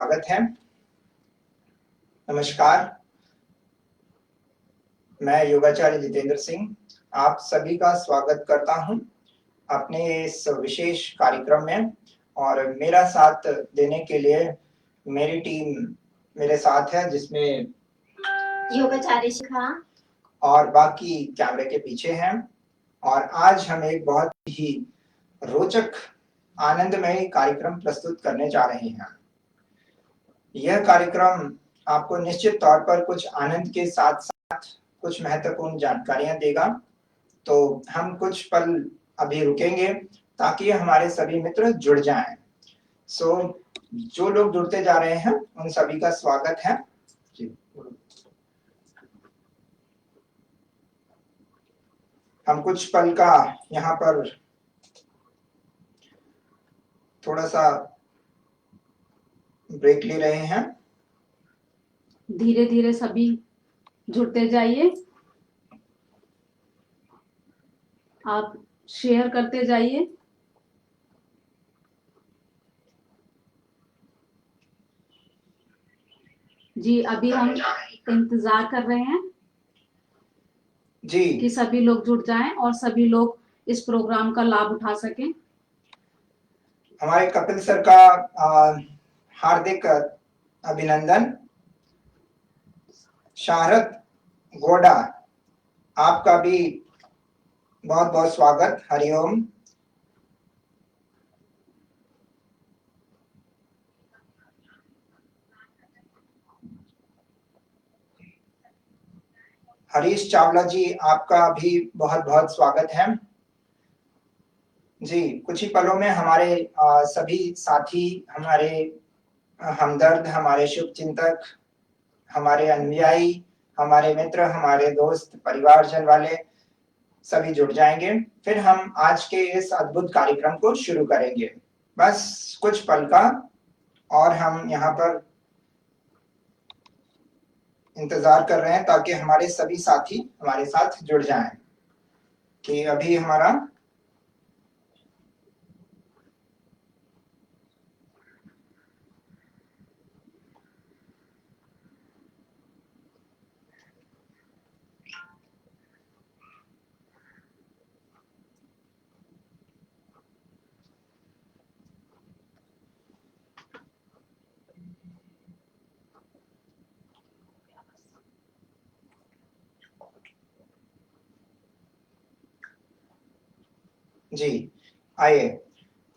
स्वागत है। नमस्कार, मैं योगाचार्य जितेंद्र सिंह आप सभी का स्वागत करता हूं अपने इस विशेष कार्यक्रम में। और मेरा साथ देने के लिए मेरी टीम मेरे साथ है, जिसमें योगाचार्य शिखा और बाकी कैमरे के पीछे हैं। और आज हम एक बहुत ही रोचक आनंदमय कार्यक्रम प्रस्तुत करने जा रहे हैं। यह कार्यक्रम आपको निश्चित तौर पर कुछ आनंद के साथ साथ कुछ महत्वपूर्ण जानकारियां देगा। तो हम कुछ पल अभी रुकेंगे ताकि हमारे सभी मित्र जुड़ जाएं। जो लोग जुड़ते जा रहे हैं उन सभी का स्वागत है जी। हम कुछ पल का यहाँ पर थोड़ा सा ब्रेक ले रहे हैं। धीरे धीरे सभी जुड़ते जाइए, आप शेयर करते जाइए। जी, अभी हम इंतजार कर रहे हैं जी कि सभी लोग जुड़ जाएं और सभी लोग इस प्रोग्राम का लाभ उठा सकें। हमारे कपिल सर का हार्दिक अभिनंदन। शारद गोडा, आपका भी बहुत बहुत स्वागत। हरिओम। हरीश चावला जी, आपका भी बहुत बहुत स्वागत है जी। कुछ ही पलों में हमारे सभी साथी, हमारे हमदर्द, हमारे शुभ चिंतक, हमारे अनुयायी, हमारे मित्र, हमारे दोस्त, परिवारजन वाले सभी जुड़ जाएंगे। फिर हम आज के इस अद्भुत कार्यक्रम को शुरू करेंगे। बस कुछ पल का और हम यहाँ पर इंतजार कर रहे हैं ताकि हमारे सभी साथी हमारे साथ जुड़ जाएं। कि अभी हमारा जी आइए,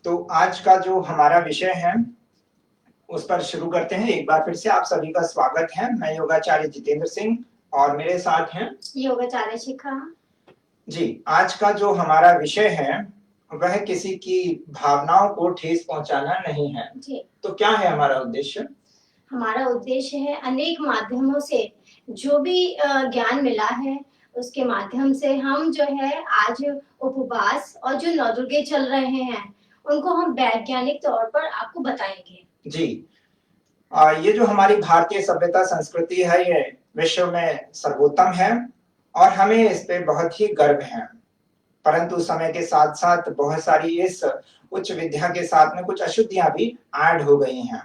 तो आज का जो हमारा विषय है उस पर शुरू करते हैं। एक बार फिर से आप सभी का स्वागत है। मैं योगाचार्य जितेंद्र सिंह और मेरे साथ हैं योगाचार्य शिखा जी। आज का जो हमारा विषय है वह किसी की भावनाओं को ठेस पहुंचाना नहीं है जी। तो क्या है हमारा उद्देश्य? हमारा उद्देश्य है अनेक माध्यमों से जो भी ज्ञान मिला है उसके माध्यम से हम जो है आज उपवास और जो नवदुर्गे चल रहे हैं उनको हम वैज्ञानिक तौर पर आपको बताएंगे जी। ये जो हमारी भारतीय सभ्यता संस्कृति है ये विश्व में सर्वोत्तम है और हमें इस पे बहुत ही गर्व है। परंतु समय के साथ साथ बहुत सारी इस उच्च विद्या के साथ में कुछ अशुद्धियां भी ऐड हो गई हैं।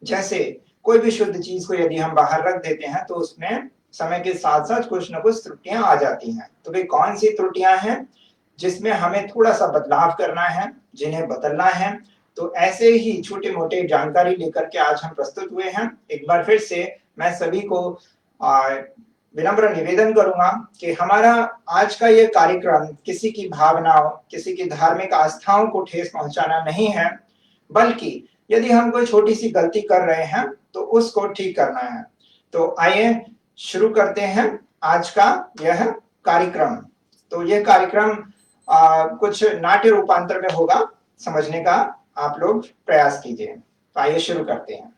जैसे कोई भी शुद्ध चीज को यदि हम बाहर रख देते हैं तो उसमें समय के साथ साथ कुछ न कुछ त्रुटियां आ जाती हैं। तो वे कौन सी त्रुटियां हैं जिसमें हमें थोड़ा सा बदलाव करना है, जिन्हें बदलना है। तो ऐसे ही छोटे मोटे जानकारी लेकर के आज हम प्रस्तुत हुए हैं। एक बार फिर से मैं सभी को विनम्र निवेदन करूंगा कि हमारा आज का ये कार्यक्रम किसी की भावनाओं, किसी की धार्मिक आस्थाओं को ठेस पहुंचाना नहीं है, बल्कि यदि हम कोई छोटी सी गलती कर रहे हैं तो उसको ठीक करना है। तो आइए शुरू करते हैं आज का यह कार्यक्रम। तो यह कार्यक्रम कुछ नाट्य रूपांतर में होगा, समझने का आप लोग प्रयास कीजिए। तो आइए शुरू करते हैं।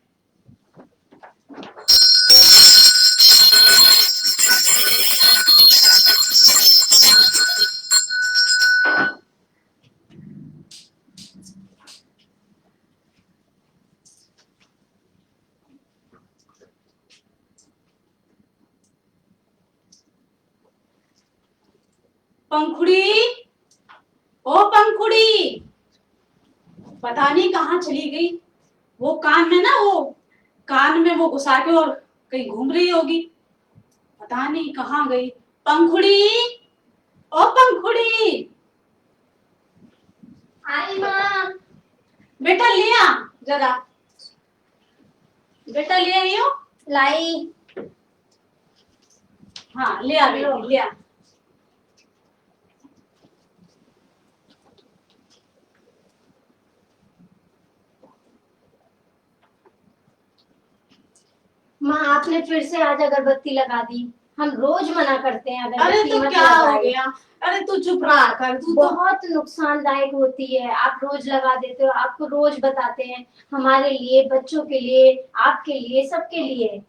पंखुड़ी, ओ पंखुड़ी, पता नहीं कहाँ चली गई। वो काम में ना वो कान में वो घुसा के और कहीं घूम रही होगी, पता नहीं कहाँ गई। पंखुड़ी, ओ पंखुड़ी, आई माँ। बेटा लिया जरा, बेटा ले आई हो। लाई। हाँ लिया बेटी लिया। माँ आपने फिर से आज अगरबत्ती लगा दी। हम रोज मना करते हैं अरे अगरबत्ती तो मत क्या हो लगाए। गया, अरे तू चुप रहा कर, तू तो बहुत नुकसानदायक होती है। आप रोज लगा देते हो, आपको रोज बताते हैं, हमारे लिए, बच्चों के लिए, आपके लिए, सबके लिए।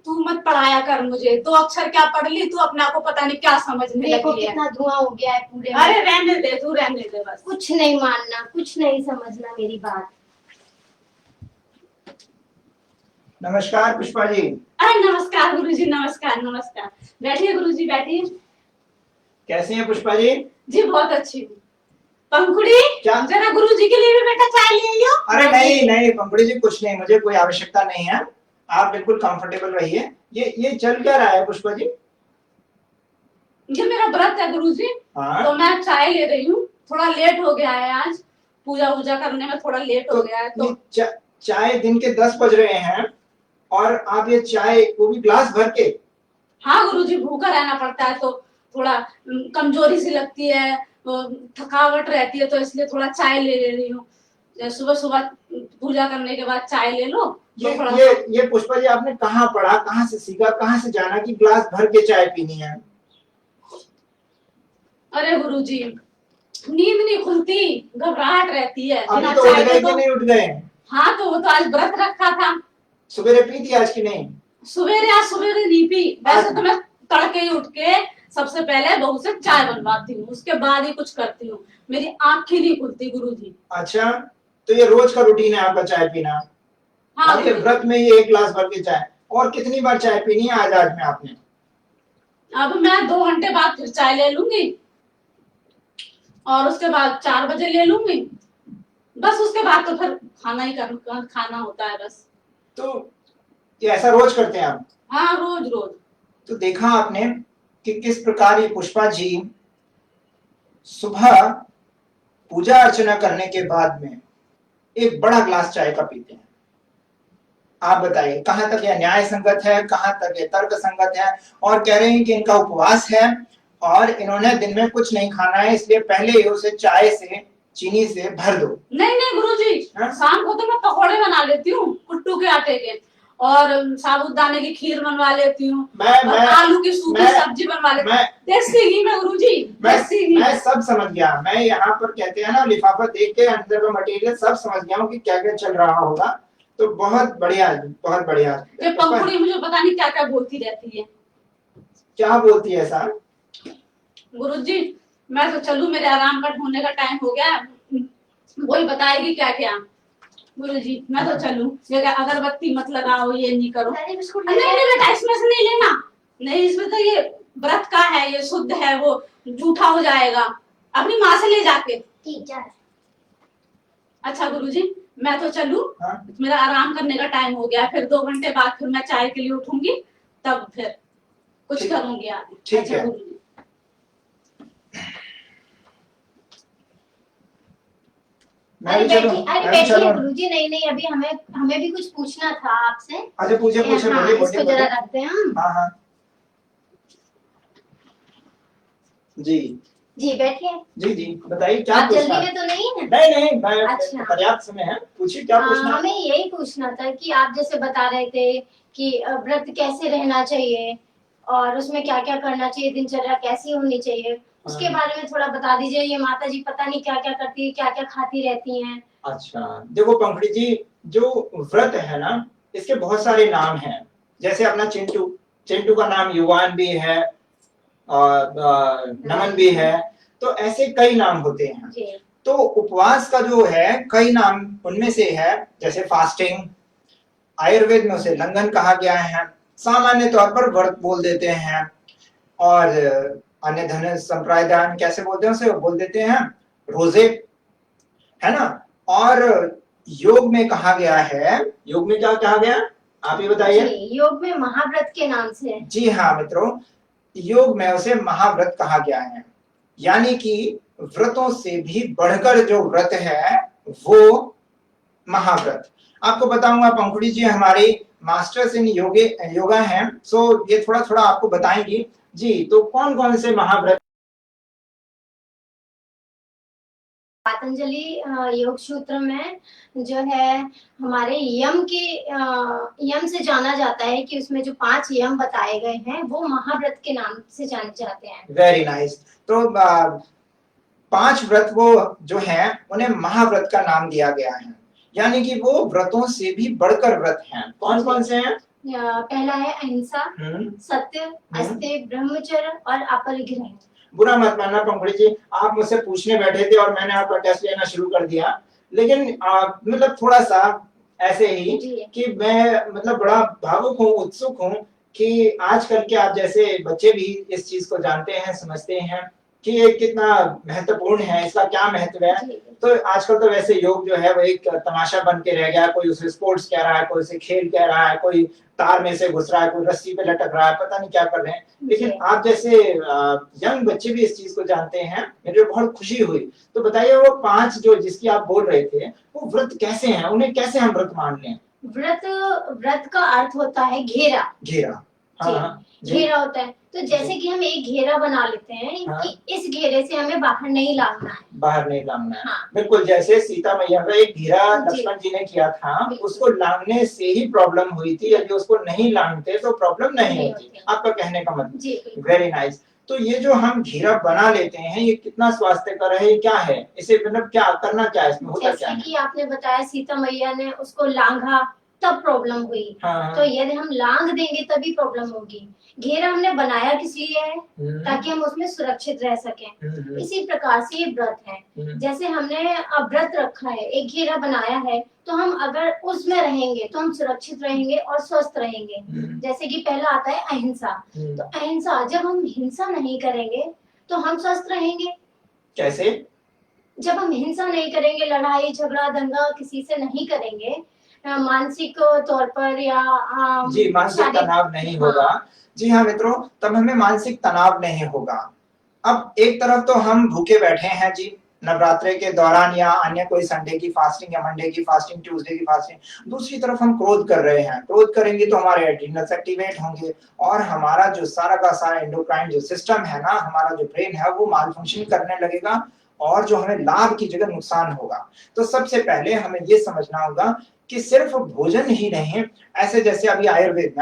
तू मत पढ़ाया कर मुझे, तो अक्षर क्या पढ़ ली तू, अपने आप को पता नहीं क्या समझने देखो लगी है। कितना धुआं हो गया है पूरे में। अरे रहने दे, तू रहने दे बस। कुछ नहीं मानना, कुछ नहीं समझना मेरी बात। नमस्कार पुष्पा जी। अरे नमस्कार गुरुजी, नमस्कार नमस्कार। बैठिए गुरुजी बैठिए। कैसी हैं पुष्पा जी? जी बहुत अच्छी हूँ। पंखुड़ी, क्या? जरा गुरुजी के लिए भी बेटा चाय ले आइयो। अरे नहीं नहीं पंखुड़ी जी, कुछ नहीं, मुझे कोई आवश्यकता नहीं है। आप बिल्कुल कंफर्टेबल रहिए। ये चल क्या रहा है पुष्पा जी? ये मेरा व्रत है गुरुजी, हाँ तो मैं चाय ले रही हूँ। थोड़ा लेट हो गया है आज, पूजा वूजा करने में थोड़ा लेट हो गया है तो। चाय दिन के 10 बज रहे हैं और आप ये चाय वो भी ग्लास भर के? हाँ गुरुजी, भूखा रहना पड़ता है तो थोड़ा कमजोरी सी लगती है, तो थकावट रहती है, तो इसलिए थोड़ा चाय ले रही हूँ। सुबह सुबह पूजा करने के बाद चाय ले लो तो थोड़ा। ये पुष्पा जी आपने कहाँ पढ़ा, कहाँ से सीखा, कहाँ से जाना कि ग्लास भर के चाय पीनी है? अरे गुरुजी, नींद नहीं खुलती, घबराहट रहती है अभी बिना तो उठ चाय गए के कि तो। नहीं उठ गए? हाँ तो वो तो आज व्रत रखा था। सवेरे पी थी आज की नहीं? सवेरे आज सवेरे नहीं पी, वैसे तो मैं तड़के ही उठ के सबसे पहले बहू से चाय बनवाती हूँ, उसके बाद ही कुछ करती हूँ। मेरी आंखें नहीं खुलती गुरुजी। अच्छा, तो ये रोज का रूटीन है आपका चाय पीना? हाँ और ये व्रत में ये 1 गिलास भर के चाय, और कितनी बार चाय पीनी है आज में आपने? अब मैं 2 घंटे बाद फिर चाय ले लूंगी और उसके बाद 4 बजे ले लूंगी, बस उसके बाद तो फिर खाना होता है बस। तो ये ऐसा रोज करते हैं आप? हाँ रोज रोज। तो देखा आपने कि किस प्रकार ये पुष्पा जी सुबह पूजा अर्चना करने के बाद में 1 बड़ा ग्लास चाय का पीते हैं। आप बताइए कहां तक यह न्याय संगत है, कहां तक यह तर्क संगत है? और कह रहे हैं कि इनका उपवास है और इन्होंने दिन में कुछ नहीं खाना है, इसलिए पहले ही उसे चाय से, चीनी से भर दो। नहीं गुरुजी, हाँ? शाम को तो मैं पकौड़े बना लेती हूँ कुट्टू के आटे के, और साबूदाने की खीर बनवा लेती हूँ, और आलू की सूखी सब्जी बनवा लेती हूँ, देसी घी में गुरुजी, देसी घी। मैं सब समझ गया। मैं यहाँ पर कहते हैं ना, लिफाफा देख के अंदर का मटेरियल सब समझ गया हूँ कि क्या क्या चल रहा होगा। तो बहुत बढ़िया, बहुत बढ़िया। ये पंखुड़ी मुझे पता नहीं क्या क्या बोलती रहती है। क्या बोलती है ऐसा? गुरुजी मैं तो चलूं, मेरे आराम का होने का टाइम हो गया, वही बताएगी क्या क्या। गुरुजी मैं तो चलूं, अगरबत्ती मत लगाओ, ये नहीं करो। नहीं बेटा इसमें से नहीं लेना, नहीं इसमें तो ये व्रत का है, ये शुद्ध है, वो जूठा हो जाएगा, अपनी माँ से ले जाके। ठीक है। अच्छा गुरुजी मैं तो चलूं। हाँ? मेरा आराम करने का टाइम हो गया, फिर 2 घंटे बाद फिर मैं चाय के लिए उठूंगी, तब फिर कुछ करूंगी आगे। ठीक है। गुरुजी अरे बैठिए गुरुजी। नहीं अभी हमें भी कुछ पूछना था आपसे। अच्छा पूछे। हाँ, इसको जरा रखते हैं हम। हाँ जी बैठिए। जी बताइए क्या आप पूछना? जल्दी में तो नहीं है? नहीं अच्छा। पर्याप्त समय है, पूछिए क्या पूछना? हमें यही पूछना था कि आप जैसे बता रहे थे कि व्रत कैसे रहना चाहिए और उसमें क्या क्या करना चाहिए, दिनचर्या कैसी होनी चाहिए, उसके बारे में थोड़ा बता दीजिए। ये माता जी पता नहीं क्या क्या करती है, क्या क्या खाती रहती हैं। अच्छा देखो पंखुड़ी जी, जो व्रत है ना, इसके बहुत सारे नाम हैं। जैसे अपना चिंटू का नाम युवान भी है और नमन भी है, तो ऐसे कई नाम होते हैं। तो उपवास का जो है कई नाम उनमें से है, जैसे फास्टिंग, आयुर्वेद में उसे लंघन कहा गया है, सामान्य तौर पर व्रत बोल देते हैं, और अन्य धर्म संप्रदाय कैसे बोलते हैं उसे, बोल देते हैं रोजे, है ना। और योग में कहा गया है, योग में क्या कहा गया? आप ही बताइए। जी, योग में महाव्रत के नाम से है। जी हाँ मित्रों, योग में उसे महाव्रत कहा गया है, यानी कि व्रतों से भी बढ़कर जो व्रत है वो महाव्रत। आपको बताऊंगा पंखुड़ी जी हमारी मास्टर्स इन योगा हैं, सो ये थोड़ा थोड़ा आपको बताएंगी जी। तो कौन कौन से महाव्रत? पतंजलि योग सूत्र में जो है हमारे यम से जाना जाता है कि उसमें जो 5 यम बताए गए हैं वो महाव्रत के नाम से जाने जाते हैं। Very nice. तो 5 व्रत वो जो हैं उन्हें महाव्रत का नाम दिया गया है, यानी कि वो व्रतों से भी बढ़कर व्रत हैं। कौन कौन से हैं? पहला है अहिंसा, सत्य, अस्तेय, ब्रह्मचर्य और अपरिग्रह। बुरा मत मानना पंखुड़ी जी, आप मुझसे पूछने बैठे थे और मैंने आपका टेस्ट लेना शुरू कर दिया, लेकिन मतलब थोड़ा सा ऐसे ही कि मैं मतलब बड़ा भावुक हूँ, उत्सुक हूँ कि आजकल के आप जैसे बच्चे भी इस चीज को जानते हैं, समझते हैं कि ये कितना महत्वपूर्ण है, इसका क्या महत्व है। तो आजकल तो वैसे योग जो है वो एक तमाशा बन के रह गया, कोई उसे स्पोर्ट्स कह रहा है, कोई उसे खेल कह रहा है, कोई तार में से घुस रहा है, कोई रस्सी पे लटक रहा है, पता नहीं क्या कर रहे हैं। लेकिन आप जैसे यंग बच्चे भी इस चीज को जानते हैं, मुझे बहुत खुशी हुई। तो बताइए वो 5 जो जिसकी आप बोल रहे थे वो व्रत कैसे हैं, उन्हें कैसे हम व्रत मान लें? व्रत का अर्थ होता है घेरा। घेरा, हाँ, घेरा होता है। तो जैसे कि हम एक घेरा बना लेते हैं कि इस घेरे से हमें बाहर नहीं लाना है, बाहर नहीं लाना है। हाँ। बिल्कुल, जैसे सीता मैया का एक घेरा लक्ष्मण जी ने किया था, उसको लांघने से ही प्रॉब्लम हुई थी, यदि उसको नहीं लांघते तो प्रॉब्लम नहीं होती। आपका कहने का मतलब वेरी नाइस। तो ये जो हम घेरा बना लेते हैं ये कितना स्वास्थ्यकर है, ये क्या है, इसे मतलब क्या करना, क्या इसमें होता क्या है? जैसे कि आपने बताया सीता मैया ने उसको लांघा तब प्रॉब्लम हुई। हाँ। तो यदि हम लांघ देंगे तभी प्रॉब्लम होगी। घेरा हमने बनाया किस लिए है? ताकि हम उसमें सुरक्षित रह सकें। इसी प्रकार से ये व्रत है। जैसे हमने व्रत रखा है, एक घेरा बनाया है, तो हम अगर उसमें रहेंगे तो हम सुरक्षित रहेंगे और स्वस्थ रहेंगे। जैसे कि पहला आता है अहिंसा। तो अहिंसा, जब हम हिंसा नहीं करेंगे तो हम स्वस्थ रहेंगे। कैसे? जब हम हिंसा नहीं करेंगे, लड़ाई झगड़ा दंगा किसी से नहीं करेंगे, मानसिक तौर पर या जी मानसिक तनाव नहीं होगा। जी हाँ मित्रों, तब हमें मानसिक तनाव नहीं होगा। अब एक तरफ तो हम भूखे बैठे हैं जी नवरात्रे के दौरान या अन्य कोई संडे की फास्टिंग या मंडे की फास्टिंग, ट्यूसडे की फास्टिंग, दूसरी तरफ हम क्रोध कर रहे हैं। क्रोध करेंगे तो हमारे एड्रिनल्स एक्टिवेट होंगे और हमारा जो सारा का सारा एंडोक्राइन जो सिस्टम है ना, हमारा जो ब्रेन है वो माल फंक्शन करने लगेगा और जो हमें लाभ की जगह नुकसान होगा। तो सबसे पहले हमें ये समझना होगा कि सिर्फ भोजन ही नहीं, ऐसे जैसे अभी आयुर्वेद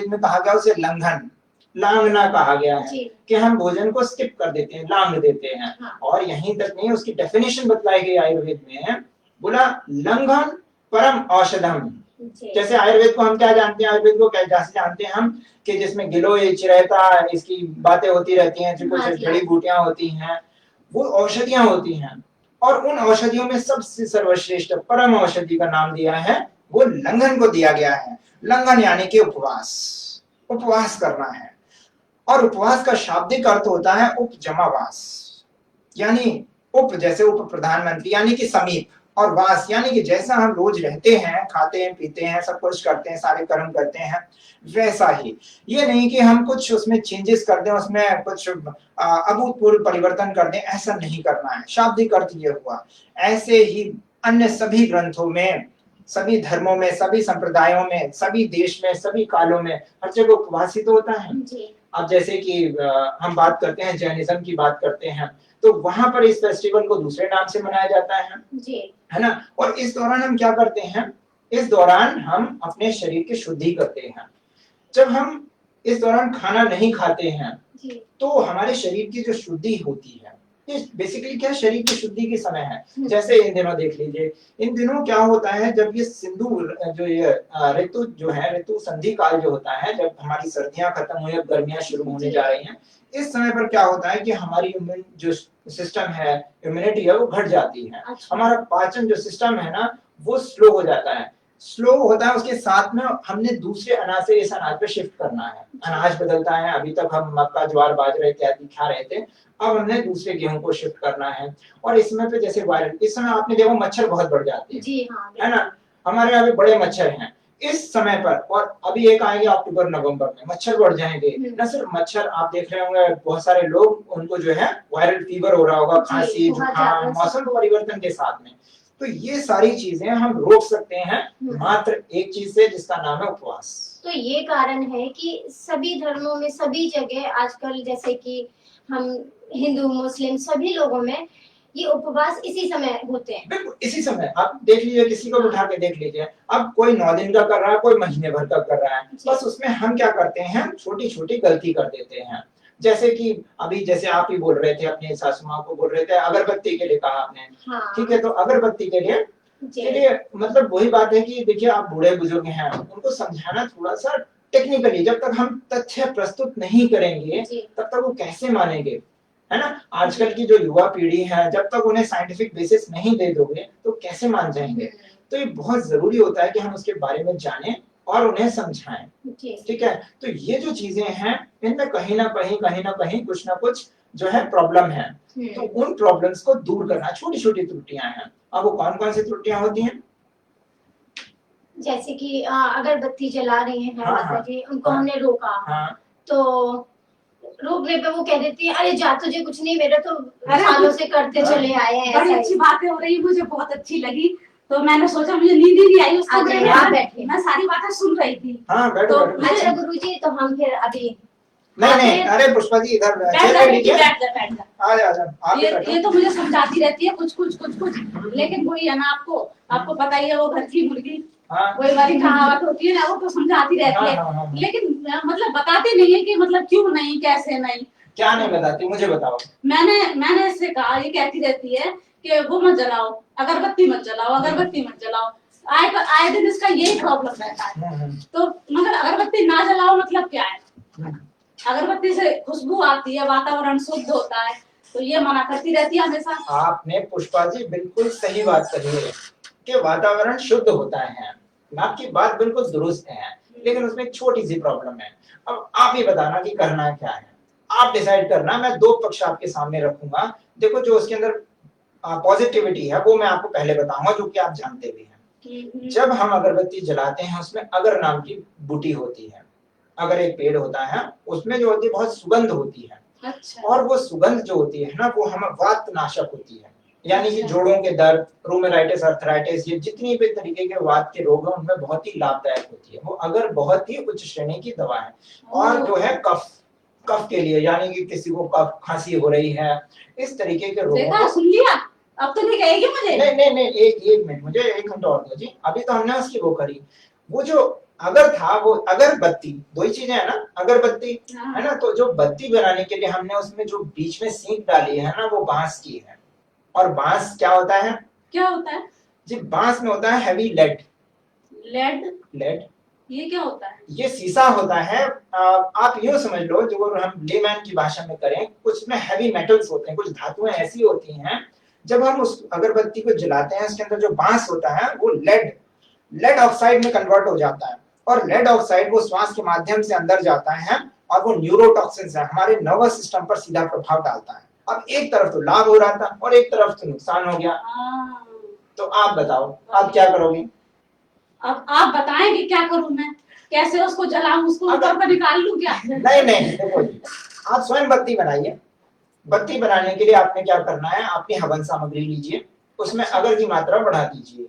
में कहा गया उसे लंघन, लांघना कहा गया है कि हम भोजन को स्किप कर देते हैं, लांघ देते हैं। हाँ। और यहीं तक नहीं, उसकी डेफिनेशन बतलाई गई आयुर्वेद में, बोला लंघन परम औषधम। जैसे आयुर्वेद को हम क्या जानते हैं, आयुर्वेद को कैसे जानते हैं हम कि जिसमें गिलोय रहता, इसकी बातें होती रहती हैं, जो कुछ जड़ी बूटियां होती हैं, वो औषधियां होती हैं। और उन औषधियों में सबसे सर्वश्रेष्ठ परम औषधि का नाम दिया है, वो लंघन को दिया गया है। लंघन यानी कि उपवास, उपवास करना है। और उपवास का शाब्दिक अर्थ होता है उपजमावास, यानी उप जैसे उप प्रधानमंत्री यानी कि समीप, और वास यानी कि जैसा हम रोज रहते हैं, खाते हैं, पीते हैं, सब कुछ करते हैं, सारे कर्म करते हैं, वैसा ही। ये नहीं कि हम कुछ उसमें चेंजेस कर दें, उसमें कुछ अभूतपूर्व परिवर्तन कर दें, ऐसा नहीं करना है। शाब्दिक अर्थ ये हुआ। ऐसे ही अन्य सभी ग्रंथों में, सभी धर्मों में, सभी संप्रदायों में, सभी देश में, सभी कालों में हर जगह उपवास ही तो होता है। अब जैसे कि हम बात करते हैं, जैनिज्म की बात करते हैं, तो वहां पर इस फेस्टिवल को दूसरे नाम से मनाया जाता है जी, है ना। और इस दौरान हम क्या करते हैं, इस दौरान हम अपने शरीर की शुद्धि करते हैं। जब हम इस दौरान खाना नहीं खाते हैं तो हमारे शरीर की जो शुद्धि होती है, ये बेसिकली क्या शरीर की शुद्धि के समय है। जैसे इन दिनों देख लीजिए, इन दिनों क्या होता है, जब ये सिंधु जो ये ऋतु जो है, ऋतु संधि काल जो होता है, जब हमारी सर्दियां खत्म हुई, अब गर्मियां शुरू होने जा रही हैं, इस समय पर क्या होता है कि हमारी जो सिस्टम है, इम्यूनिटी है, वो घट जाती है। हमारा पाचन जो सिस्टम है ना, वो स्लो हो जाता है। स्लो होता है, उसके साथ में हमने दूसरे अनाज से इस अनाज पे शिफ्ट करना है। अनाज बदलता है, अभी तक हम मक्का, ज्वार, बाजरा इत्यादि खा रहे थे, अब हमने दूसरे गेहूं को शिफ्ट करना है। और इस समय पे जैसे वायरल, इस समय आपने देखो मच्छर बहुत बढ़ जाते हैं जी, हाँ, है ना, हमारे यहाँ पे बड़े मच्छर हैं। इस समय पर, और अभी एक आएंगे अक्टूबर नवंबर में, मच्छर बढ़ जाएंगे। न सिर्फ मच्छर, आप देख रहे होंगे बहुत सारे लोग, उनको जो है वायरल फीवर हो रहा होगा, खांसी, जुकाम, मौसम परिवर्तन के साथ में। तो ये सारी चीजें हम रोक सकते हैं मात्र एक चीज से, जिसका नाम है उपवास। तो ये कारण है कि सभी धर्मों में, सभी जगह आजकल, जैसे कि हम हिंदू मुस्लिम सभी लोगों में ये उपवास इसी समय होते हैं। बिल्कुल इसी समय। आप देख लीजिए, किसी को उठा के देख लीजिए, अब कोई 9 दिन का कर रहा है, कोई महीने भर का कर रहा है। बस उसमें हम क्या करते हैं, छोटी छोटी गलती कर देते हैं। जैसे कि अभी जैसे आप ही बोल रहे थे, अपने सासू माँ को बोल रहे थे, अगरबत्ती के लिए कहा आपने। हाँ। ठीक है, तो अगरबत्ती के लिए मतलब वही बात है कि देखिए, आप बूढ़े बुजुर्ग हैं, उनको समझाना थोड़ा सा टेक्निकली, जब तक हम तथ्य प्रस्तुत नहीं करेंगे तब तक वो कैसे मानेंगे, है ना। आजकल की जो युवा पीढ़ी है, जब तक उन्हें साइंटिफिक बेसिस नहीं दे दोगे तो कैसे मान जाएंगे। तो ये बहुत जरूरी होता है कि हम उसके बारे में जानें और उन्हें समझाएं। ठीक है, तो ये जो चीजें हैं, इनमें कहीं ना कहीं कुछ ना कुछ जो है प्रॉब्लम है। तो उन प्रॉब्लम्स को दूर करना, छोटी छोटी त्रुटियां हैं। अब वो कौन कौन सी त्रुटियां होती हैं? जैसे कि अगरबत्ती जला रही हैं माता जी, उनको हमने रोका, तो रोकने पे वो कह देती है, अरे जा, तुझे कुछ नहीं, मेरे तो सालों से करते चले आए हैं। बड़ी अच्छी बातें हो रही, मुझे बहुत अच्छी लगी। तो मैंने सोचा, मुझे नींद ही नहीं आई उसको, मैं सारी बातें सुन रही थी। तो अच्छा गुरुजी, तो हम फिर अभी नहीं, अरे पुष्पा जी इधर बैठ जा। ये तो मुझे समझाती रहती है कुछ, लेकिन वही है ना, आपको पता ही है, वो घर की मुर्गी, वही वाली कहावत होती है ना, वो तो समझाती रहती है। लेकिन मतलब बताती नहीं है कि मतलब क्यों नहीं, कैसे नहीं। क्या नहीं बताती, मुझे बताओ। मैंने इससे कहा, ये कहती रहती है कि वो मत जलाओ, अगरबत्ती मत जलाओ। आए दिन इसका यही प्रॉब्लम रहता है। तो मगर अगरबत्ती ना जलाओ मतलब क्या है? अगरबत्ती से खुशबू आती है, वातावरण शुद्ध होता है, तो ये मना करती रहती है हमेशा। आपने पुष्पा जी बिल्कुल सही बात कही है कि वातावरण शुद्ध होता है, आपकी बात बिल्कुल दुरुस्त है, लेकिन उसमें एक छोटी सी प्रॉब्लम है। अब आप ही बताना कि करना क्या है, आप डिसाइड करना। मैं 2 पक्ष आपके सामने रखूंगा। देखो, जो उसके अंदर पॉजिटिविटी है वो मैं आपको पहले बताऊंगा, जो कि आप जानते भी हैं। जब हम अगरबत्ती जलाते हैं, उसमें अगर नाम की बूटी होती है, अगर एक पेड़ होता है, उसमें जो होती है बहुत सुगंध होती है। अच्छा। और वो सुगंध जो होती है ना, वो हमें वातनाशक होती है, यानी कि जोड़ों के दर्द, रूमेटाइटिस, अर्थराइटिस, ये जितनी भी तरीके के वात के रोग हैं, उनमें बहुत ही लाभदायक होती है। वो अगर बहुत ही उच्च श्रेणी की दवा है। और जो है कफ के लिए, यानी कि किसी को कफ खांसी हो रही है, इस तरीके के रोगों सुन लिया, अब तो नहीं कहेगी मुझे। नहीं, एक मिनट, मुझे 1 मिनट और दो जी। अभी तो हमने उसकी वो करी, वो जो अगर था, वो अगरबत्ती, 2 ही चीजें है ना, अगरबत्ती है ना। तो जो बत्ती बनाने के लिए हमने उसमें जो बीच में सींग डाली है ना, वो बांस की है। और बांस क्या होता है जी? बांस में होता है हैवी लेड। ये क्या होता है? ये शीशा होता है। आप यूं समझ लो, जो हम लेमैन की भाषा में करें, कुछ में हैवी मेटल्स होते हैं, कुछ धातुएं ऐसी होती हैं, जब हम उस अगरबत्ती को जलाते हैं, उसके अंदर जो बांस होता है वो लेड ऑक्साइड में कन्वर्ट हो जाता है। और लेड ऑक्साइड वो श्वास के माध्यम से अंदर जाता है, और वो न्यूरोटॉक्सिन्स है, हमारे नर्वस सिस्टम पर सीधा प्रभाव डालता है। अब एक तरफ तो लाभ हो रहा था और एक तरफ तो नुकसान हो गया। तो आप बताओ, आप क्या करोगे? अब आप बताएं कि क्या करूं मैं, कैसे उसको जलाऊं, उसको ऊपर पर निकाल लूं क्या? नहीं, देखो जी, आप स्वयं बत्ती बनाइए। बत्ती बनाने के लिए आपने क्या करना है, अपनी हवन सामग्री लीजिए, उसमें अगर की मात्रा बढ़ा दीजिए,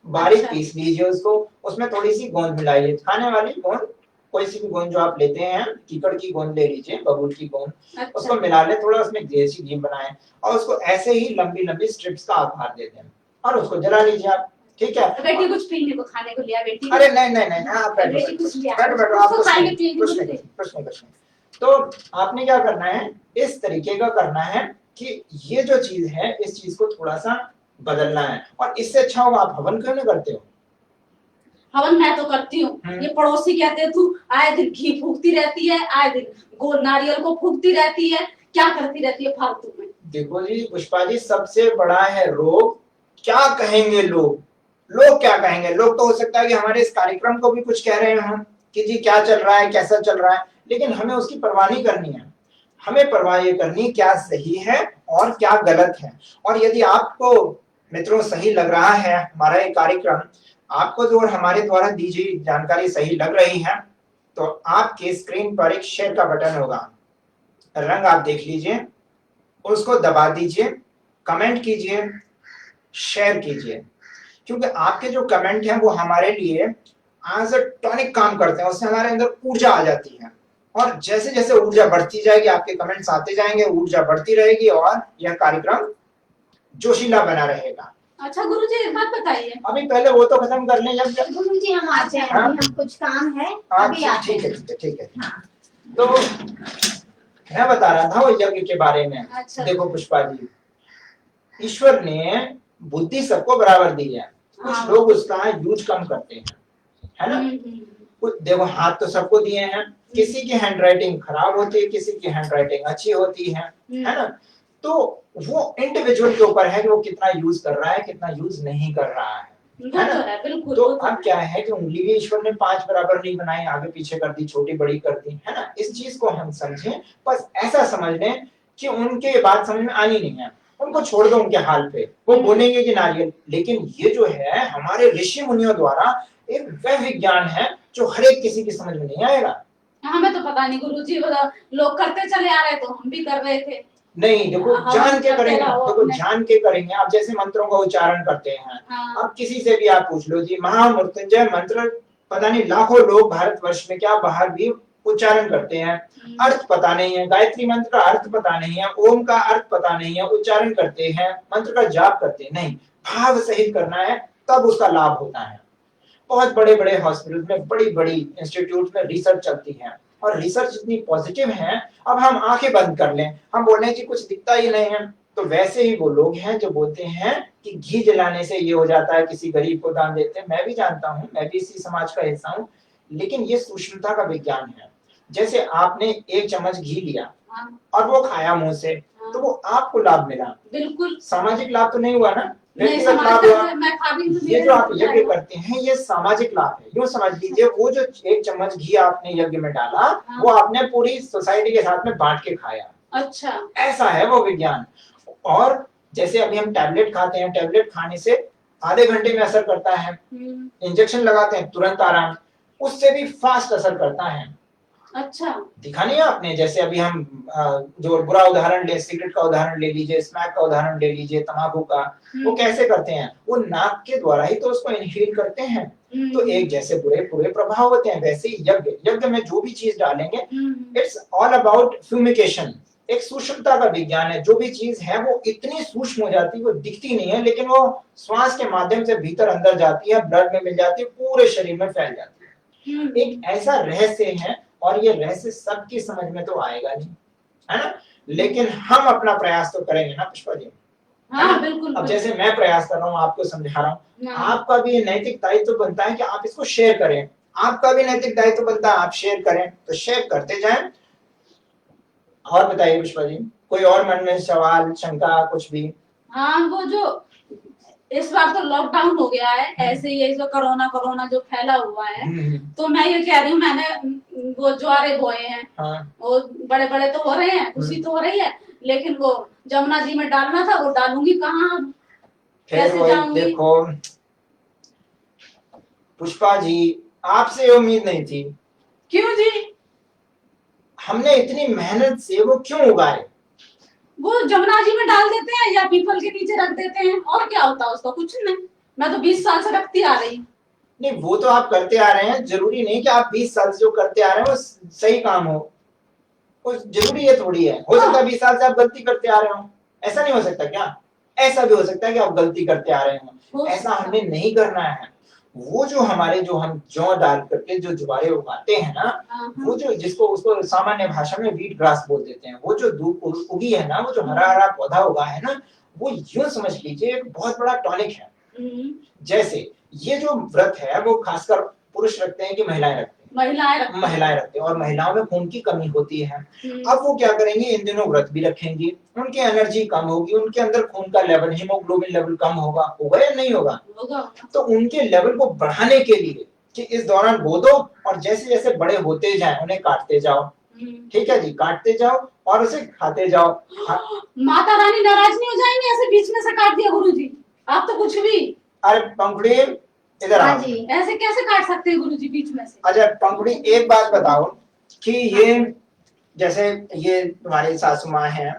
बारीक पीस लीजिए उसको, उसमें थोड़ी सी गोंद मिलाइए, खाने वाली गोंद, कोई सी भी गोंद जो आप लेते हैं, कीकड़ की गोंद ले लीजिए, बबूल की गोंद। उसको मिला ले, थोड़ा उसमें देसी घी बनाएं, और उसको ऐसे ही लंबी स्ट्रिप्स का आकार दे दें, और उसको जला लीजिए आप। ठीक है, बेटी कुछ पीने को, खाने को लिया बेटी? अरे नहीं, आप बैठो, आप कुछ नहीं। तो आपने क्या करना है, इस तरीके का करना है कि ये जो चीज है, इस चीज को थोड़ा सा बदलना है। और इससे अच्छा होगा, आप हवन क्यों नहीं करते हो? हवन मैं तो करती हूँ। ये पड़ोसी कहते हैं, तू आए दिन घी फूकती रहती है, आए दिन गोल नारियल को फूकती रहती है, क्या करती रहती है फालतू में? देखो जी पुष्पा जी, सबसे बड़ा है रोग, क्या कहेंगे लोग क्या कहेंगे लोग। तो हो सकता है कि हमारे इस कार्यक्रम को भी कुछ कह रहे हो कि जी क्या चल रहा है, कैसा चल रहा है, लेकिन हमें उसकी परवाह नहीं करनी है। हमें परवाह ये करनी क्या सही है और क्या गलत है। और यदि आपको मित्रों सही लग रहा है हमारा ये कार्यक्रम, आपको जो हमारे द्वारा दी गई जानकारी सही लग रही है तो आपके स्क्रीन पर एक शेयर का बटन होगा, रंग आप देख लीजिए, उसको दबा दीजिए, कमेंट कीजिए, शेयर कीजिए, क्योंकि आपके जो कमेंट हैं वो हमारे लिए एज अ टॉनिक काम करते हैं, उससे हमारे अंदर ऊर्जा आ जाती है और जैसे जैसे ऊर्जा बढ़ती जाएगी आपके कमेंट्स आते जाएंगे, ऊर्जा बढ़ती रहेगी और यह कार्यक्रम जोशीला बना रहेगा। अच्छा गुरुजी एक बात बताइए, अभी पहले वो तो खत्म कर लें जब गुरुजी हम आते हैं, हाँ? अभी हम कुछ काम है, अभी हाँ आते ठीक है हैं। ठीक है ठीक है। हाँ। तो मैं बता रहा था वो यज्ञ के बारे में। अच्छा। देखो पुष्पा जी, ईश्वर ने बुद्धि सबको बराबर दी है, कुछ हाँ। लोग उसका यूज कम करते हैं, है ना। कुछ देखो हाथ तो सबको दिए हैं, किसी की हैंडराइटिंग खराब होती है, किसी की हैंडराइटिंग अच्छी होती है ना। तो वो इंडिविजुअल के ऊपर है कि वो कितना यूज कर रहा है, कितना यूज नहीं कर रहा है ना। तो है, बिल्कुल। तो अब क्या है कि उंगली भी ईश्वर ने 5 बराबर नहीं बनाई, आगे पीछे कर दी, छोटी बड़ी कर दी, है ना। इस चीज को हम समझें, बस ऐसा समझ लें कि उनके बात समझ में आनी नहीं है, उनको छोड़ दो उनके हाल पे, वो बोलेंगे कि नारियल। लेकिन ये जो है हमारे ऋषि मुनियों द्वारा एक वह विज्ञान है जो हर एक किसी की समझ में नहीं आएगा। हमें तो पता नहीं गुरुजी, लोग करते चले आ रहे तो हम भी कर रहे थे। नहीं देखो जान के करेंगे, देखो जान के करेंगे। आप जैसे मंत्रों का उच्चारण करते हैं, अब किसी से भी आप पूछ लो जी, महामृत्युंजय मंत्र पता नहीं लाखों लोग भारतवर्ष में क्या बाहर भी उच्चारण करते हैं, अर्थ पता नहीं है, गायत्री मंत्र का अर्थ पता नहीं है, ओम का अर्थ पता नहीं है, उच्चारण करते हैं, मंत्र का जाप करते हैं, नहीं, भाव सहित करना है तब उसका लाभ होता है। बहुत बड़े बड़े हॉस्पिटल में, बड़ी बड़ी इंस्टीट्यूट में रिसर्च चलती है और रिसर्च इतनी पॉजिटिव है। अब हम आंखें बंद कर लें, हम बोल रहे हैं कि कुछ दिखता ही नहीं है, तो वैसे ही वो लोग हैं जो बोलते हैं कि घी जलाने से ये हो जाता है, किसी गरीब को दान देते हैं। मैं भी जानता हूँ, मैं भी इसी समाज का हिस्सा हूँ, लेकिन ये सूक्ष्मता का विज्ञान है। जैसे आपने 1 चम्मच घी लिया और वो खाया मुंह से, तो वो आपको लाभ मिला, बिल्कुल सामाजिक लाभ तो नहीं हुआ ना, नहीं, व्यक्तिगत लाभ हुआ। मैं खा भी ये जो आप यज्ञ करते हैं ये सामाजिक लाभ है। यूं समझ लीजिए वो जो 1 चम्मच घी आपने यज्ञ में डाला, वो आपने पूरी सोसाइटी के साथ में बांट के खाया। अच्छा, ऐसा है वो विज्ञान। और जैसे अभी हम टैबलेट खाते हैं, टैबलेट खाने से आधे घंटे में असर करता है, इंजेक्शन लगाते हैं तुरंत आराम, उससे भी फास्ट असर करता है। अच्छा, दिखा नहीं आपने, जैसे अभी हम जो बुरा उदाहरण ले, सिगरेट का उदाहरण ले लीजिए, स्मैक का उदाहरण ले लीजिए, तंबाकू का, वो कैसे करते हैं, वो नाक के द्वारा ही तो उसको इनहेल करते हैं। तो एक जैसे बुरे बुरे प्रभाव होते हैं, वैसे ही यज्ञ में जो भी चीज डालेंगे, इट्स ऑल अबाउट फ्यूमिकेशन। एक सूक्ष्मता का विज्ञान है। जो भी चीज है वो इतनी सूक्ष्म हो जाती है, वो दिखती नहीं है, लेकिन वो श्वास के माध्यम से भीतर अंदर जाती है, ब्लड में मिल जाती है, पूरे शरीर में फैल जाती है। एक ऐसा रहस्य है और ये रहस्य सबकी समझ में तो आएगा नहीं, है ना, लेकिन हम अपना प्रयास तो करेंगे ना पुष्पा जी। हाँ बिल्कुल। अब जैसे मैं प्रयास कर रहा हूँ, आपको समझा रहा हूँ, आपका भी नैतिक दायित्व बनता है कि आप इसको शेयर करें। आपका भी नैतिक दायित्व बनता है आप शेयर करें, तो शेयर करते जाएं। और बताइए पुष्पा जी, कोई और मन में सवाल, शंका, कुछ भी? हाँ, वो जो इस बार तो लॉकडाउन हो गया है, ऐसे ही जो कोरोना जो फैला हुआ है, तो मैं ये कह रही हूँ, मैंने वो ज्वारे बोए हैं, वो बड़े बड़े तो हो रहे हैं, खुशी तो हो रही है, लेकिन वो जमुना जी में डालना था, वो डालूंगी कहाँ, कैसे जाऊंगी? देखो पुष्पा जी, आपसे उम्मीद नहीं थी। क्यों जी? हमने इतनी मेहनत से वो क्यों उगाए? वो जमुना जी में डाल देते हैं या पीपल के नीचे रख देते हैं, और क्या होता है उसका? कुछ नहीं, मैं तो 20 साल से रखती आ रही हूँ। नहीं, वो तो आप करते आ रहे हैं, जरूरी नहीं कि आप 20 साल से जो करते आ रहे हैं वो सही काम हो, वो जरूरी है थोड़ी है। हो सकता है 20 साल से आप गलती करते आ रहे हो, ऐसा नहीं हो सकता क्या? ऐसा भी हो सकता है कि आप गलती करते आ रहे हो, ऐसा हमने नहीं करना है। वो जो हमारे जो हम जौ डाल करके जो ज्वारे उगाते हैं ना, वो जो जिसको उसको सामान्य भाषा में वीट ग्रास बोल देते हैं, वो जो उगी है ना, वो जो हरा हरा पौधा उगा है ना, वो यूं समझ लीजिए एक बहुत बड़ा टॉनिक है। जैसे ये जो व्रत है वो खासकर पुरुष रखते हैं कि महिलाएं रखते हैं? महिलाएं रखते हैं, और महिलाओं में खून की कमी होती है। अब वो क्या करेंगे, इन दिनों व्रत भी रखेंगी, उनकी एनर्जी कम होगी, उनके अंदर खून का लेवल, हीमोग्लोबिन लेवल कम होगा या नहीं होगा? तो उनके लेवल को बढ़ाने के लिए कि इस दौरान बो दो और जैसे जैसे बड़े होते जाएं उन्हें काटते जाओ। ठीक है जी, काटते जाओ और उसे खाते जाओ। माता रानी नाराज नहीं हो जाएंगे ऐसे बीच में से काट दिया गुरुजी? आप तो कुछ भी। अरे पंखुड़ी, इधर हाँ आओ। जी। ऐसे कैसे काट सकते हैं गुरुजी बीच में से? अच्छा पंखुड़ी, एक बात बताओ कि ये जैसे ये तुम्हारी सासू माँ है,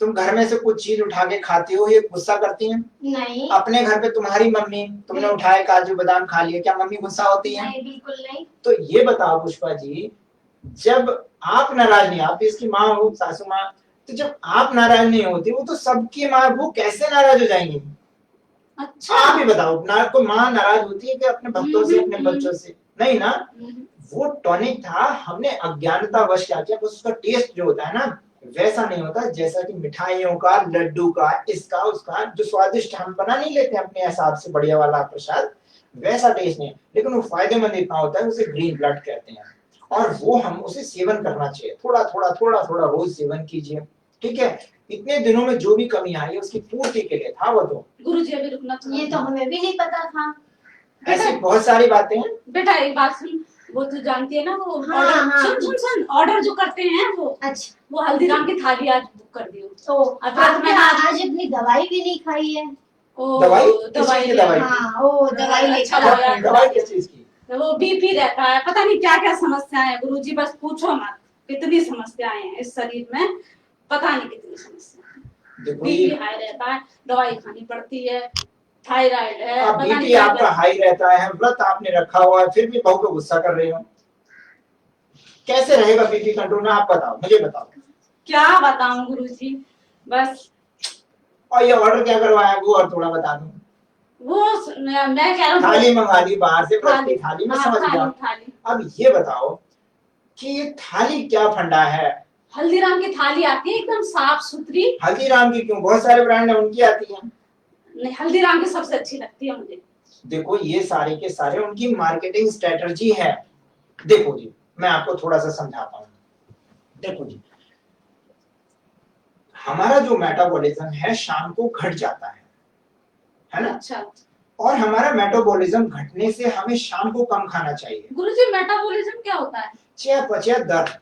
तुम घर में से कुछ चीज उठा के खाती हो, ये गुस्सा करती हैं? नहीं अपने घर पे तुम्हारी मम्मी, तुमने उठाए काजू बादाम खा लिए, क्या मम्मी गुस्सा होती है? नहीं, बिल्कुल नहीं। तो ये बताओ पुष्पा जी, जब आप नाराज नहीं, आप इसकी माँ हो, सासू माँ, तो जब आप नाराज नहीं होती, वो तो सबकी माँ, वो कैसे नाराज हो जाएंगी? अच्छा। आप ही बताओ, ना कोई माँ नाराज होती है कि अपने भक्तों से, अपने बच्चों से? नहीं ना। वो टॉनिक था, हमने अज्ञानतावश क्या किया, बस उसका टेस्ट जो होता है ना वैसा नहीं होता जैसा कि मिठाइयों का, लड्डू का, इसका उसका जो स्वादिष्ट हम बना नहीं लेते अपने हिसाब से बढ़िया वाला प्रसाद, वैसा टेस्ट नहीं, लेकिन वो फायदेमंद इतना होता है, उसे ग्रीन ब्लड कहते हैं, और वो हम उसे सेवन करना चाहिए, थोड़ा थोड़ा थोड़ा थोड़ा रोज सेवन कीजिए, ठीक है? इतने दिनों में जो भी कमी आई है उसकी पूर्ति के लिए था वो। तो गुरुजी अभी रुकना, ये तो हमें भी नहीं पता था। ऐसी बहुत सारी बातें हैं। बेटा एक बात सुन, वो तू जानती है ना वो हाँ, ऑर्डर, हाँ। सुन ऑर्डर जो करते हैं वो, अच्छा, वो हल्दीराम की थाली आज बुक कर दियो। तो आपने आज अपनी दवाई भी नहीं खाई है? ओ, दवाई? किस चीज़ की दवाई? हाँ, ओ दवाई अच्छा लेकर हुआ यार। दवाई किस चीज की? वो बीपी रहता है, पता नहीं क्या क्या समस्याएं हैं गुरुजी, बस पूछो मत, कितनी समस्याएं हैं इस शरीर में, पता नहीं कितनी समस्याएं। देखो बीपी ये हाई रहता है, दवाई खानी पड़ती है, थायराइड है, अब पता बीपी नहीं क्या आपका क्या। हाई रहता है, व्रत आपने रखा हुआ है, फिर भी बहू को गुस्सा कर रहे हो, कैसे रहेगा बीपी कंट्रोल में? आप बताओ, मुझे बताओ। क्या बताऊं गुरुजी, बस। और ये ऑर्डर क्या करवाया वो और थोड़ा बता दो। वो मैं कह रहा हूँ थाली मंगा ली बाहर से, व्रत की थाली, मैं हाँ, समझ गया। थाली। अब ये बताओ कि ये थाली क्या फंडा है? हल्दीराम की थाली आती है एकदम साफ सुथरी। हल्दीराम की क्यों, बहुत सारे ब्रांड है उनकी आती है। नहीं, हल्दीराम की सबसे अच्छी लगती है मुझे। देखो ये सारे के सारे उनकी मार्केटिंग स्ट्रेटजी है। देखो जी मैं आपको थोड़ा सा समझाता हूँ। देखो जी, हमारा जो मेटाबॉलिज्म है शाम को घट जाता है ना? अच्छा, और हमारा मेटाबॉलिज्म घटने से हमें शाम को कम खाना चाहिए। गुरुजी मेटाबॉलिज्म क्या होता है? चयापचय दर।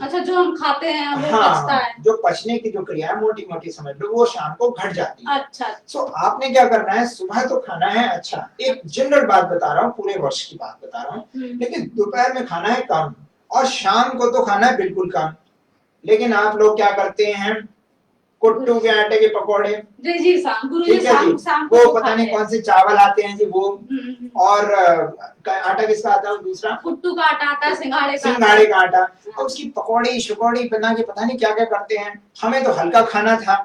अच्छा, जो हम खाते हैं वो हाँ, पचता है। जो पचने की जो क्रिया है मोटी मोटी समझ लो, वो शाम को घट जाती है। अच्छा। सो आपने क्या करना है, सुबह तो खाना है, अच्छा एक जनरल बात बता रहा हूँ, पूरे वर्ष की बात बता रहा हूँ, लेकिन दोपहर में खाना है कम और शाम को तो खाना है बिल्कुल कम। लेकिन आप लोग क्या करते हैं, कुट्टू के आटे के पकौड़े, जी जी गुरुजी ठीक है जी, शाम वो को पता नहीं कौन से चावल आते हैं जी वो, और आटा किसका आता है दूसरा, कुट्टू का आटा आता है, सिंघाड़े का आटा, और उसकी पकौड़ी शुकौड़ी बना के पता नहीं क्या क्या करते हैं। हमें तो हल्का खाना था,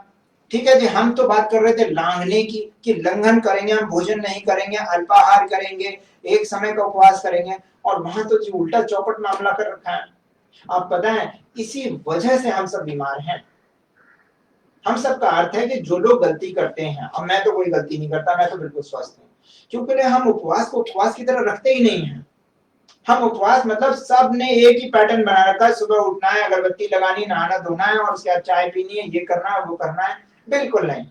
ठीक है जी, हम तो बात कर रहे थे लांघने की, कि लंघन करेंगे, हम भोजन नहीं करेंगे, अल्पाहार करेंगे, एक समय का उपवास करेंगे, और वहां तो जी उल्टा चौपट मामला कर रखा है। आप पता है इसी वजह से हम सब बीमार हैं। हम सब का अर्थ है कि जो लोग गलती करते हैं, और मैं तो कोई गलती नहीं करता, मैं तो बिल्कुल स्वस्थ हूँ, क्योंकि हम उपवास को उपवास की तरह रखते ही नहीं है। हम उपवास मतलब सब ने एक ही पैटर्न बना रखा है, सुबह उठना है, अगरबत्ती लगानी, नहाना धोना है, और उसके बाद चाय पीनी है, ये करना है वो करना है, बिल्कुल नहीं।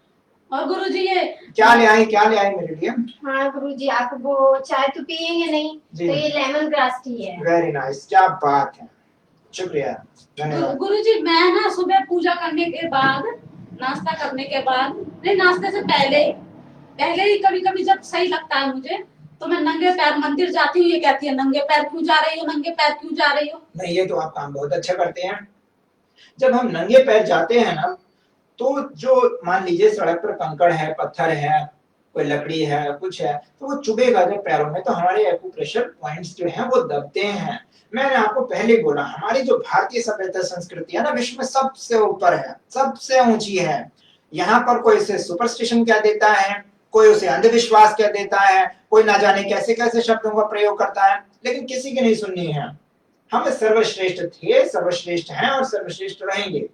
और गुरुजी ये क्या ले आई मेरे लिए? हाँ गुरुजी, आप वो चाय तो पियेंगे नहीं, तो ये लेमन ग्रास टी है। वेरी नाइस, क्या बात है, शुक्रिया, धन्यवाद। गुरुजी मैं ना सुबह पूजा करने के बाद, नाश्ता करने के बाद, नहीं नाश्ते से पहले ही कभी कभी जब सही लगता है मुझे, तो मैं नंगे पैर मंदिर जाती हूँ। ये कहती है नंगे पैर क्यों जा रही हो, नंगे पैर क्यों जा रही हो? नहीं, ये तो आप काम बहुत अच्छा करते हैं। जब हम नंगे पैर जाते हैं ना, तो जो मान लीजिए सड़क पर कंकड़ है, पत्थर है, कोई लकड़ी है, कुछ है, तो वो चुभेगा जब पैरों में, तो हमारे एक्यूप्रेशर पॉइंट्स जो हैं वो दबते हैं। मैंने आपको पहले बोला, हमारी जो भारतीय सभ्यता संस्कृति है ना, विश्व में सबसे ऊपर है, सबसे ऊंची है। यहाँ पर कोई इसे सुपरस्टिशन कह देता है, कोई उसे अंधविश्वास कह देता है, कोई ना जाने कैसे कैसे शब्दों का प्रयोग करता है, लेकिन किसी की नहीं सुननी है। हम सर्वश्रेष्ठ थे, सर्वश्रेष्ठ हैं और सर्वश्रेष्ठ रहेंगे।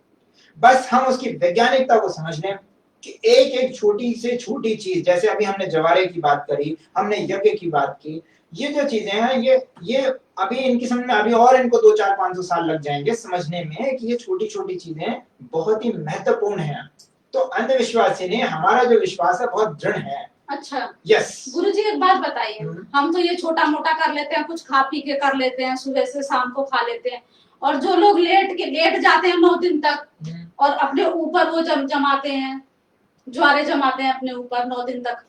बस हम उसकी वैज्ञानिकता को समझ लें कि एक एक छोटी से छोटी चीज, जैसे अभी हमने जवारे की बात करी, हमने यज्ञ की बात की, ये जो चीजें हैं ये अभी इनकी समझ में अभी और इनको 200-400-500 साल लग जाएंगे समझने में कि ये छोटी छोटी चीजें बहुत ही महत्वपूर्ण हैं। तो अंधविश्वासी ने हमारा जो विश्वास है बहुत दृढ़ है। अच्छा यस गुरुजी एक बात बताइए, हम तो ये छोटा मोटा कर लेते हैं, कुछ खा पी के कर लेते हैं, सुबह से शाम को खा लेते हैं, और जो लोग लेट जाते हैं 9 दिन तक, और अपने ऊपर वो जमाते हैं, ज्वारे जमाते हैं अपने ऊपर 9 दिन तक,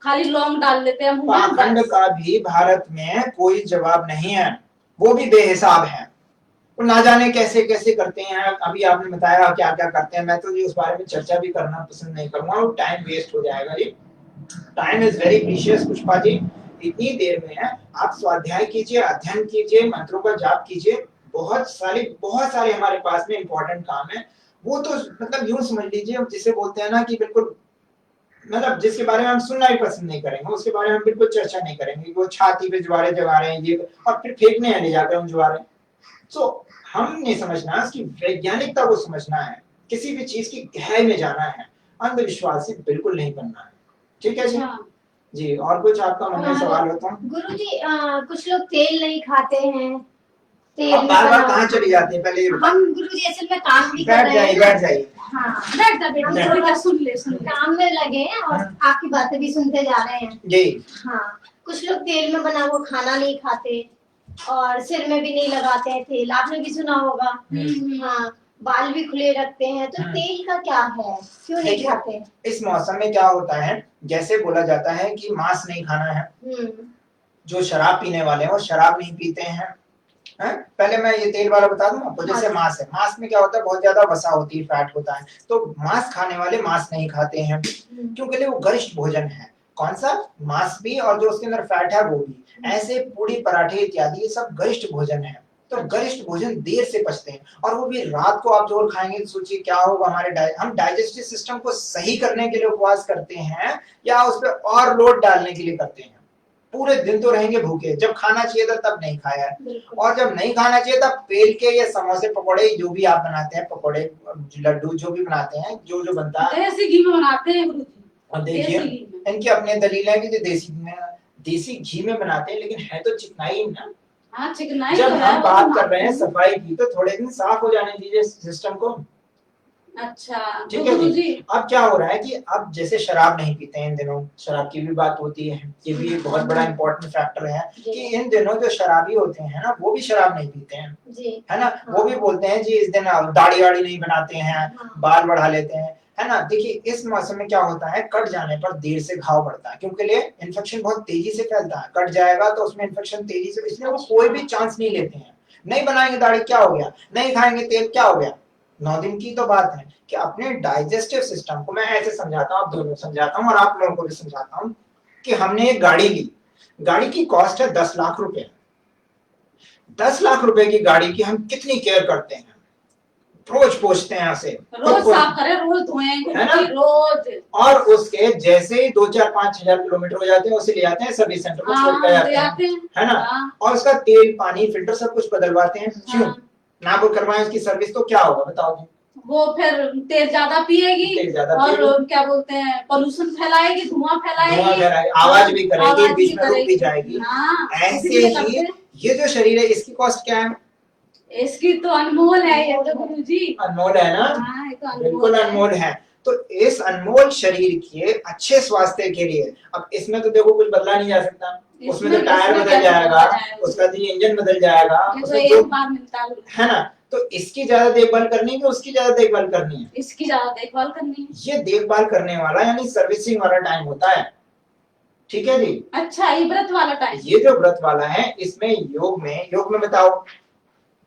खाली लौंग डाल देते हैं मुंह में, पाखंड बस। का भी भारत में कोई जवाब नहीं है, वो भी बेहिसाब है। वो ना जाने कैसे कैसे करते हैं। अभी आपने बताया क्या क्या करते हैं, मैं तो ये उस बारे में चर्चा भी करना पसंद नहीं करूंगा, वो टाइम वेस्ट हो जाएगा जी। Time is very precious Pushpa ji. इतनी देर में आप स्वाध्याय कीजिए, अध्ययन कीजिए, मंत्रों का जाप कीजिए। बहुत सारे हमारे पास में इंपॉर्टेंट काम है। वो तो मतलब यूं समझ लीजिए, जिसे बोलते हैं ना कि बिल्कुल मतलब जिसके बारे में हम सुनना ही पसंद नहीं करेंगे, उसके बारे में हम बिल्कुल चर्चा नहीं करेंगे। वो छाती पे ज्वारे जगा रहे हैं ये, और फिर फेंकने हैं ले जाकर उन ज्वारे। सो हमने समझना, उसकी वैज्ञानिकता को समझना है, किसी भी चीज की गहराई में जाना है, अंधविश्वास से बिल्कुल नहीं बनना है। ठीक है जी। अच्छा। जी, और कुछ आपका मन में सवाल हो तो? गुरुजी, कुछ लोग तेल नहीं खाते हैं, तेल अब में बार बार बना कहाँ चली जाती है, पहले ये बताओ। हम गुरुजी असल में काम भी कर बैठ रहे जाइए हैं बैठ ना। जाइए। हाँ, बैठ जा बेटा, हम थोड़ा सुन ले। काम में लगे हैं और आपकी बातें भी सुनते जा रहे हैं। जी। हाँ, कुछ लोग तेल में बना हुआ खाना नहीं खाते और सिर में भी नहीं लगाते हैं तेल, आपने भी सुना होगा। हाँ, बाल भी खुले रखते हैं, तो तेल का क्या है, क्यों नहीं देखिए, खाते? इस मौसम में क्या होता है, जैसे बोला जाता है कि मांस नहीं खाना है। जो शराब पीने वाले हैं वो शराब नहीं पीते हैं। पहले मैं ये तेल वाला बता दूं आपको। जैसे मांस है, मांस में क्या होता है, बहुत ज्यादा वसा होती है, फैट होता है। तो मांस खाने वाले मांस नहीं खाते हैं, क्योंकि वो गरिष्ठ भोजन है। कौन सा? मांस भी, और जो उसके अंदर फैट है वो भी। ऐसे पूड़ी पराठे इत्यादि ये सब गरिष्ठ भोजन है। तो गरिष्ठ भोजन देर से पचते हैं, और वो भी रात को आप जोर खाएंगे तो सोचिए क्या होगा। हम डाइजेस्टिव सिस्टम को सही करने के लिए उपवास करते हैं, या उस पर और लोड डालने के लिए करते हैं? पूरे दिन तो रहेंगे भूखे, जब खाना चाहिए था तब नहीं खाया है, और जब नहीं खाना चाहिए तब पेल के ये समोसे पकौड़े जो भी आप बनाते हैं, पकौड़े लड्डू जो भी बनाते हैं, जो जो बनता है देसी घी में बनाते हैं गुरुजी। और देखिए इनकी अपने दलील है कि जो देसी घी में बनाते हैं, लेकिन है तो चिकनाई ना। हाँ, चिकनाई जब तो है, हम वो बात तो कर रहे हैं मानते सफाई की, तो थोड़े दिन साफ हो जाने दीजिए सिस्टम को। अच्छा, ठीक तो है गुरुजी जी। अब क्या हो रहा है कि अब जैसे शराब नहीं पीते हैं इन दिनों, शराब की भी बात होती है, ये भी एक बहुत बड़ा इंपॉर्टेंट फैक्टर है कि इन दिनों जो शराबी होते हैं ना, वो भी शराब नहीं पीते हैं जी, है ना। वो भी बोलते हैं जी इस दिन दाढ़ी वाड़ी नहीं बनाते हैं, बाल बढ़ा लेते हैं, है ना। देखिए इस मौसम में क्या होता है, कट जाने पर देर से घाव बढ़ता है, क्योंकि लिए इन्फेक्शन बहुत तेजी से फैलता है। कट जाएगा तो उसमें इन्फेक्शन तेजी से, इसलिए वो कोई भी चांस नहीं लेते हैं। नहीं बनाएंगे दाढ़ी क्या हो गया, नहीं खाएंगे तेल क्या हो गया। 9 दिन की तो बात है कि अपने डाइजेस्टिव सिस्टम को मैं ऐसे समझाता हूँ, आप दोनों समझाता हूँ और आप लोगों को भी समझाता हूँ कि हमने एक गाड़ी ली, गाड़ी की कॉस्ट है 10 लाख रुपए। 10 लाख रुपए की गाड़ी की हम कितनी केयर करते हैं, रोज पोछते हैं ऐसे, रोज साफ करें, रोज धोएं, है ना, रोज। और उसके जैसे ही 2-4-5 हजार किलोमीटर हो जाते हैं, उसे ले जाते हैं सर्विस सेंटर में, छोड़ कर जाते हैं, है ना। और उसका तेल पानी फिल्टर सब कुछ बदलवाते हैं। क्यों ना वो करवाएं उसकी सर्विस, तो क्या होगा बताओ जी। वो फिर तेल ज्यादा पिएगी, और क्या बोलते हैं, पोल्यूशन फैलाएगी, धुआं फैलाएगी, आवाज भी करेगी, बीच में रुक भी जाएगी। ऐसे ही ये जो शरीर है, इसकी कॉस्ट क्या है? इसकी तो अनमोल है, ये तो गुरुजी अनमोल है ना। बिल्कुल अनमोल है। तो इस अनमोल शरीर के अच्छे स्वास्थ्य के लिए, अब इसमें तो देखो कुछ बदला नहीं जा सकता, उसमें तो टायर बदल जाएगा, उसका इंजन बदल जाएगा, है ना। तो इसकी ज्यादा देखभाल करनी है कि उसकी ज्यादा देखभाल करनी है? इसकी ज्यादा देखभाल करनी है। ये देखभाल करने वाला यानी सर्विसिंग वाला टाइम होता है। ठीक है जी। अच्छा, ये व्रत वाला टाइम, ये जो व्रत वाला है, इसमें योग में बताओ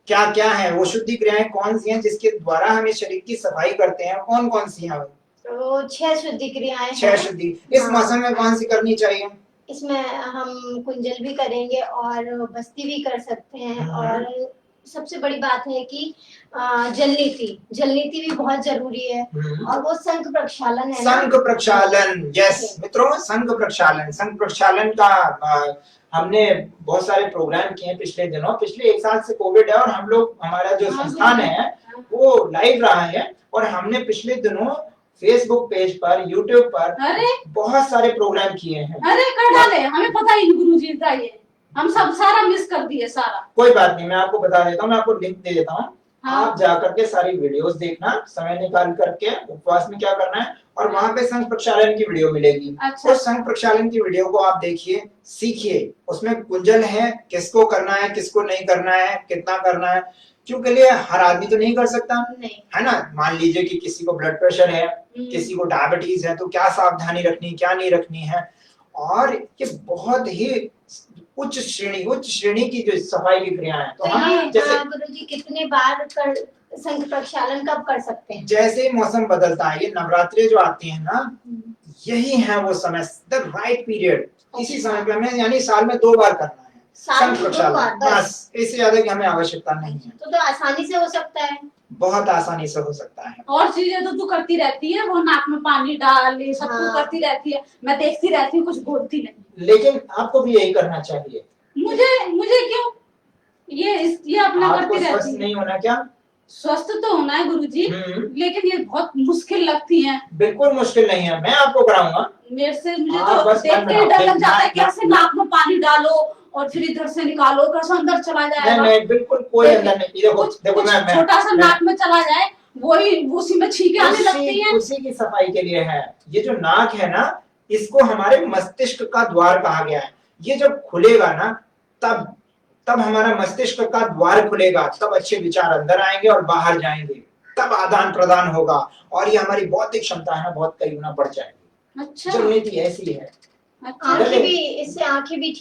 क्या क्या है, वो शुद्धि क्रियाएं कौन सी हैं जिसके द्वारा हम इस शरीर की सफाई करते हैं, कौन कौन सी हैं? तो 6 शुद्धि क्रियाएं हैं। 6 शुद्धि। इस मौसम में कौन सी करनी चाहिए? इसमें हम कुंजल भी करेंगे और बस्ती भी कर सकते हैं, और सबसे बड़ी बात है कि जल नीति भी बहुत जरूरी है, और वो संघ प्रक्षालन है। संघ प्रक्षालन, यस मित्रों, संघ प्रक्षालन का हमने बहुत सारे प्रोग्राम किए हैं पिछले दिनों। पिछले 1 साल से कोविड है, और हम लोग, हमारा जो संस्थान है वो लाइव रहा है, और हमने पिछले दिनों फेसबुक पेज पर, यूट्यूब पर बहुत सारे प्रोग्राम किए हैं। अरे कर डाले, हमें पता ही नहीं गुरुजी का, ये हम सब सारा मिस कर दिए सारा। कोई बात नहीं, मैं आपको बता देता हूँ, मैं आपको लिंक दे देता हूँ। हाँ। आप जाकर के सारी वीडियोस देखना, समय निकाल करके उपवास में क्या करना है, और वहां पे संघ प्रक्षालन की वीडियो मिलेगी। अच्छा। उस संघ प्रक्षालन की वीडियो को आप देखिए, सीखिए। उसमें कुंजल है, किसको करना है, किसको नहीं करना है, कितना करना है, क्योंकि लिए हर आदमी तो नहीं कर सकता, नहीं, है ना। मान लीजिए कि किसी को ब्लड प्रेशर है, किसी को डायबिटीज है, तो क्या सावधानी रखनी, क्या नहीं रखनी है। और ये बहुत ही उच्च श्रेणी की जो सफाई की क्रियाएं हैं। तो तो हम ये जैसे गुरुजी कितने बार कर संघ प्रक्षालन कब कर सकते हैं? जैसे ही मौसम बदलता है, ये नवरात्रि जो आती है ना, यही है वो समय, द राइट पीरियड। इसी समय पे हमें यानी साल में 2 बार करना है साल में संघ 2 प्रक्षालन, बार बस। इससे ज्यादा की हमें आवश्यकता नहीं है। तो आसानी से हो सकता है, बहुत आसानी से हो सकता है। और चीजें तो तू करती रहती है, वो नाक में पानी डाल, ये सब तू हाँ। करती रहती है, मैं देखती रहती हूँ, कुछ बोलती नहीं। लेकिन आपको भी यही करना चाहिए। मुझे क्यों? ये अपना आपको करती रहती स्वस्थ है। नहीं होना क्या? स्वस्थ तो होना है गुरुजी, लेकिन ये बहुत मुश्किल लगती है। बिल्कुल मुश्किल नहीं है, मैं आपको कराऊंगा। मुझे आप तो बस देख मन के ही डर बनाओ। लग जाता है, कैसे नाक में पानी डालो और फिर इधर से निकालो, कैसे अंदर चला जाएगा। नहीं, बिल्कुल कोई अंदर नहीं। देखो मैं छोटा सा नाक में चला जाए, वही उसी में छींके आने लगती है। उसी की सफाई के लिए है। ये जो नाक है ना, इसको हमारे मस्तिष्क का द्वार कहा गया है। ये जब खुलेगा ना, तब हमारा मस्तिष्क का द्वार खुलेगा, तब अच्छे विचार अंदर आएंगे और बाहर जाएंगे, तब आदान प्रदान होगा, और ये हमारी बौद्धिक क्षमता है ना, बहुत कई गुना बढ़ जाएगी। अच्छा, जो नीति ऐसी है। आंखें भी, इससे आंखें भी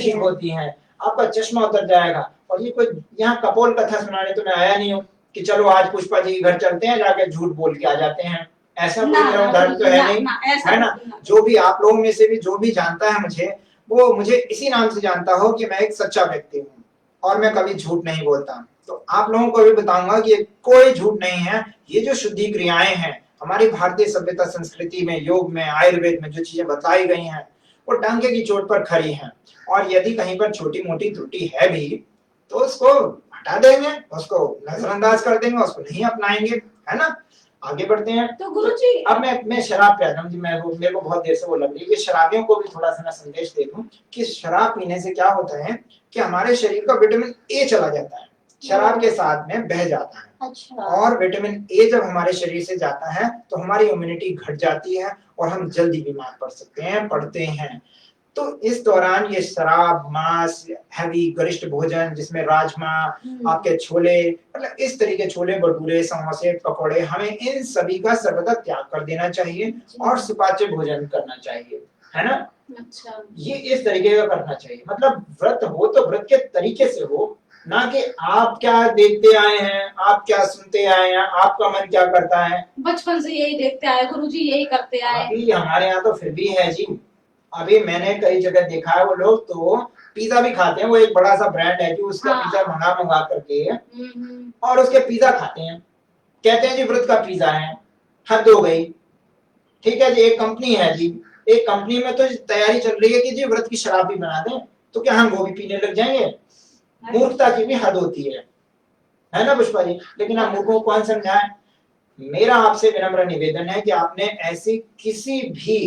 ठीक होती हैं, आपका चश्मा उतर जाएगा। और ये कोई यहाँ कपोल कथा सुनाने तो मैं आया नहीं हूँ कि चलो आज पुष्पा जी के घर चलते हैं, जाके झूठ बोल के आ जाते हैं। ऐसा कोई मेरा धर्म तो है नहीं, है ना। जो भी आप लोगों में से भी जो भी जानता है मुझे, वो मुझे इसी नाम से जानता हो कि मैं एक सच्चा व्यक्ति हूँ और मैं कभी झूठ नहीं बोलता। तो आप लोगों को भी बताऊंगा कि कोई झूठ नहीं है। ये जो शुद्धि क्रियाएं हैं हमारी भारतीय सभ्यता संस्कृति में, योग में, आयुर्वेद में जो चीजें बताई गई हैं, वो टांगे की चोट पर खड़ी हैं। और यदि कहीं पर छोटी मोटी त्रुटि है भी तो उसको हटा देंगे, उसको नजरअंदाज कर देंगे, उसको नहीं अपनाएंगे, है ना। आगे बढ़ते हैं। तो गुरुजी अब मैं शराब पी रहा हूँ जी। मेरे को बहुत देर से वो लग रही है कि शराबियों को भी थोड़ा सा मैं संदेश दे दूं कि शराब पीने से क्या होता है कि हमारे शरीर का विटामिन ए चला जाता है, शराब के साथ में बह जाता है। अच्छा। और विटामिन ए जब हमारे शरीर से जाता है तो हमारी इम्यूनिटी घट जाती है और हम जल्दी बीमार पड़ते हैं। तो इस दौरान ये शराब, मांस, हैवी गरिष्ठ भोजन जिसमें राजमा, आपके छोले, मतलब इस तरीके छोले भटूरे, समोसे, पकौड़े, हमें इन सभी का सर्वदा त्याग कर देना चाहिए और सुपाच्य भोजन करना चाहिए, है ना। अच्छा, ये इस तरीके का करना चाहिए। मतलब व्रत हो तो व्रत के तरीके से हो, ना कि आप क्या देखते आए हैं, आप क्या सुनते आए हैं, आपका मन क्या करता है। बचपन से यही देखते आए गुरुजी, यही करते आए। अभी हमारे यहाँ तो फिर भी है जी। अभी मैंने कई जगह देखा है, वो लोग तो पिज्जा भी खाते हैं। वो एक बड़ा सा ब्रांड है कि उसका पिज्जा मंगा करके और उसके पिज्जा खाते हैं, कहते हैं जी व्रत का पिज्जा है। हद हो गई। ठीक है जी, एक कंपनी है जी, एक कंपनी में तो तैयारी चल रही है कि जी व्रत की शराब भी बना दें, तो क्या हम वो भी पीने लग जाएंगे? मूर्खता की भी हद होती है ना पुष्पा जी। लेकिन आप मूर्खों को कौन समझाए। मेरा आपसे विनम्र निवेदन है कि आपने ऐसी किसी भी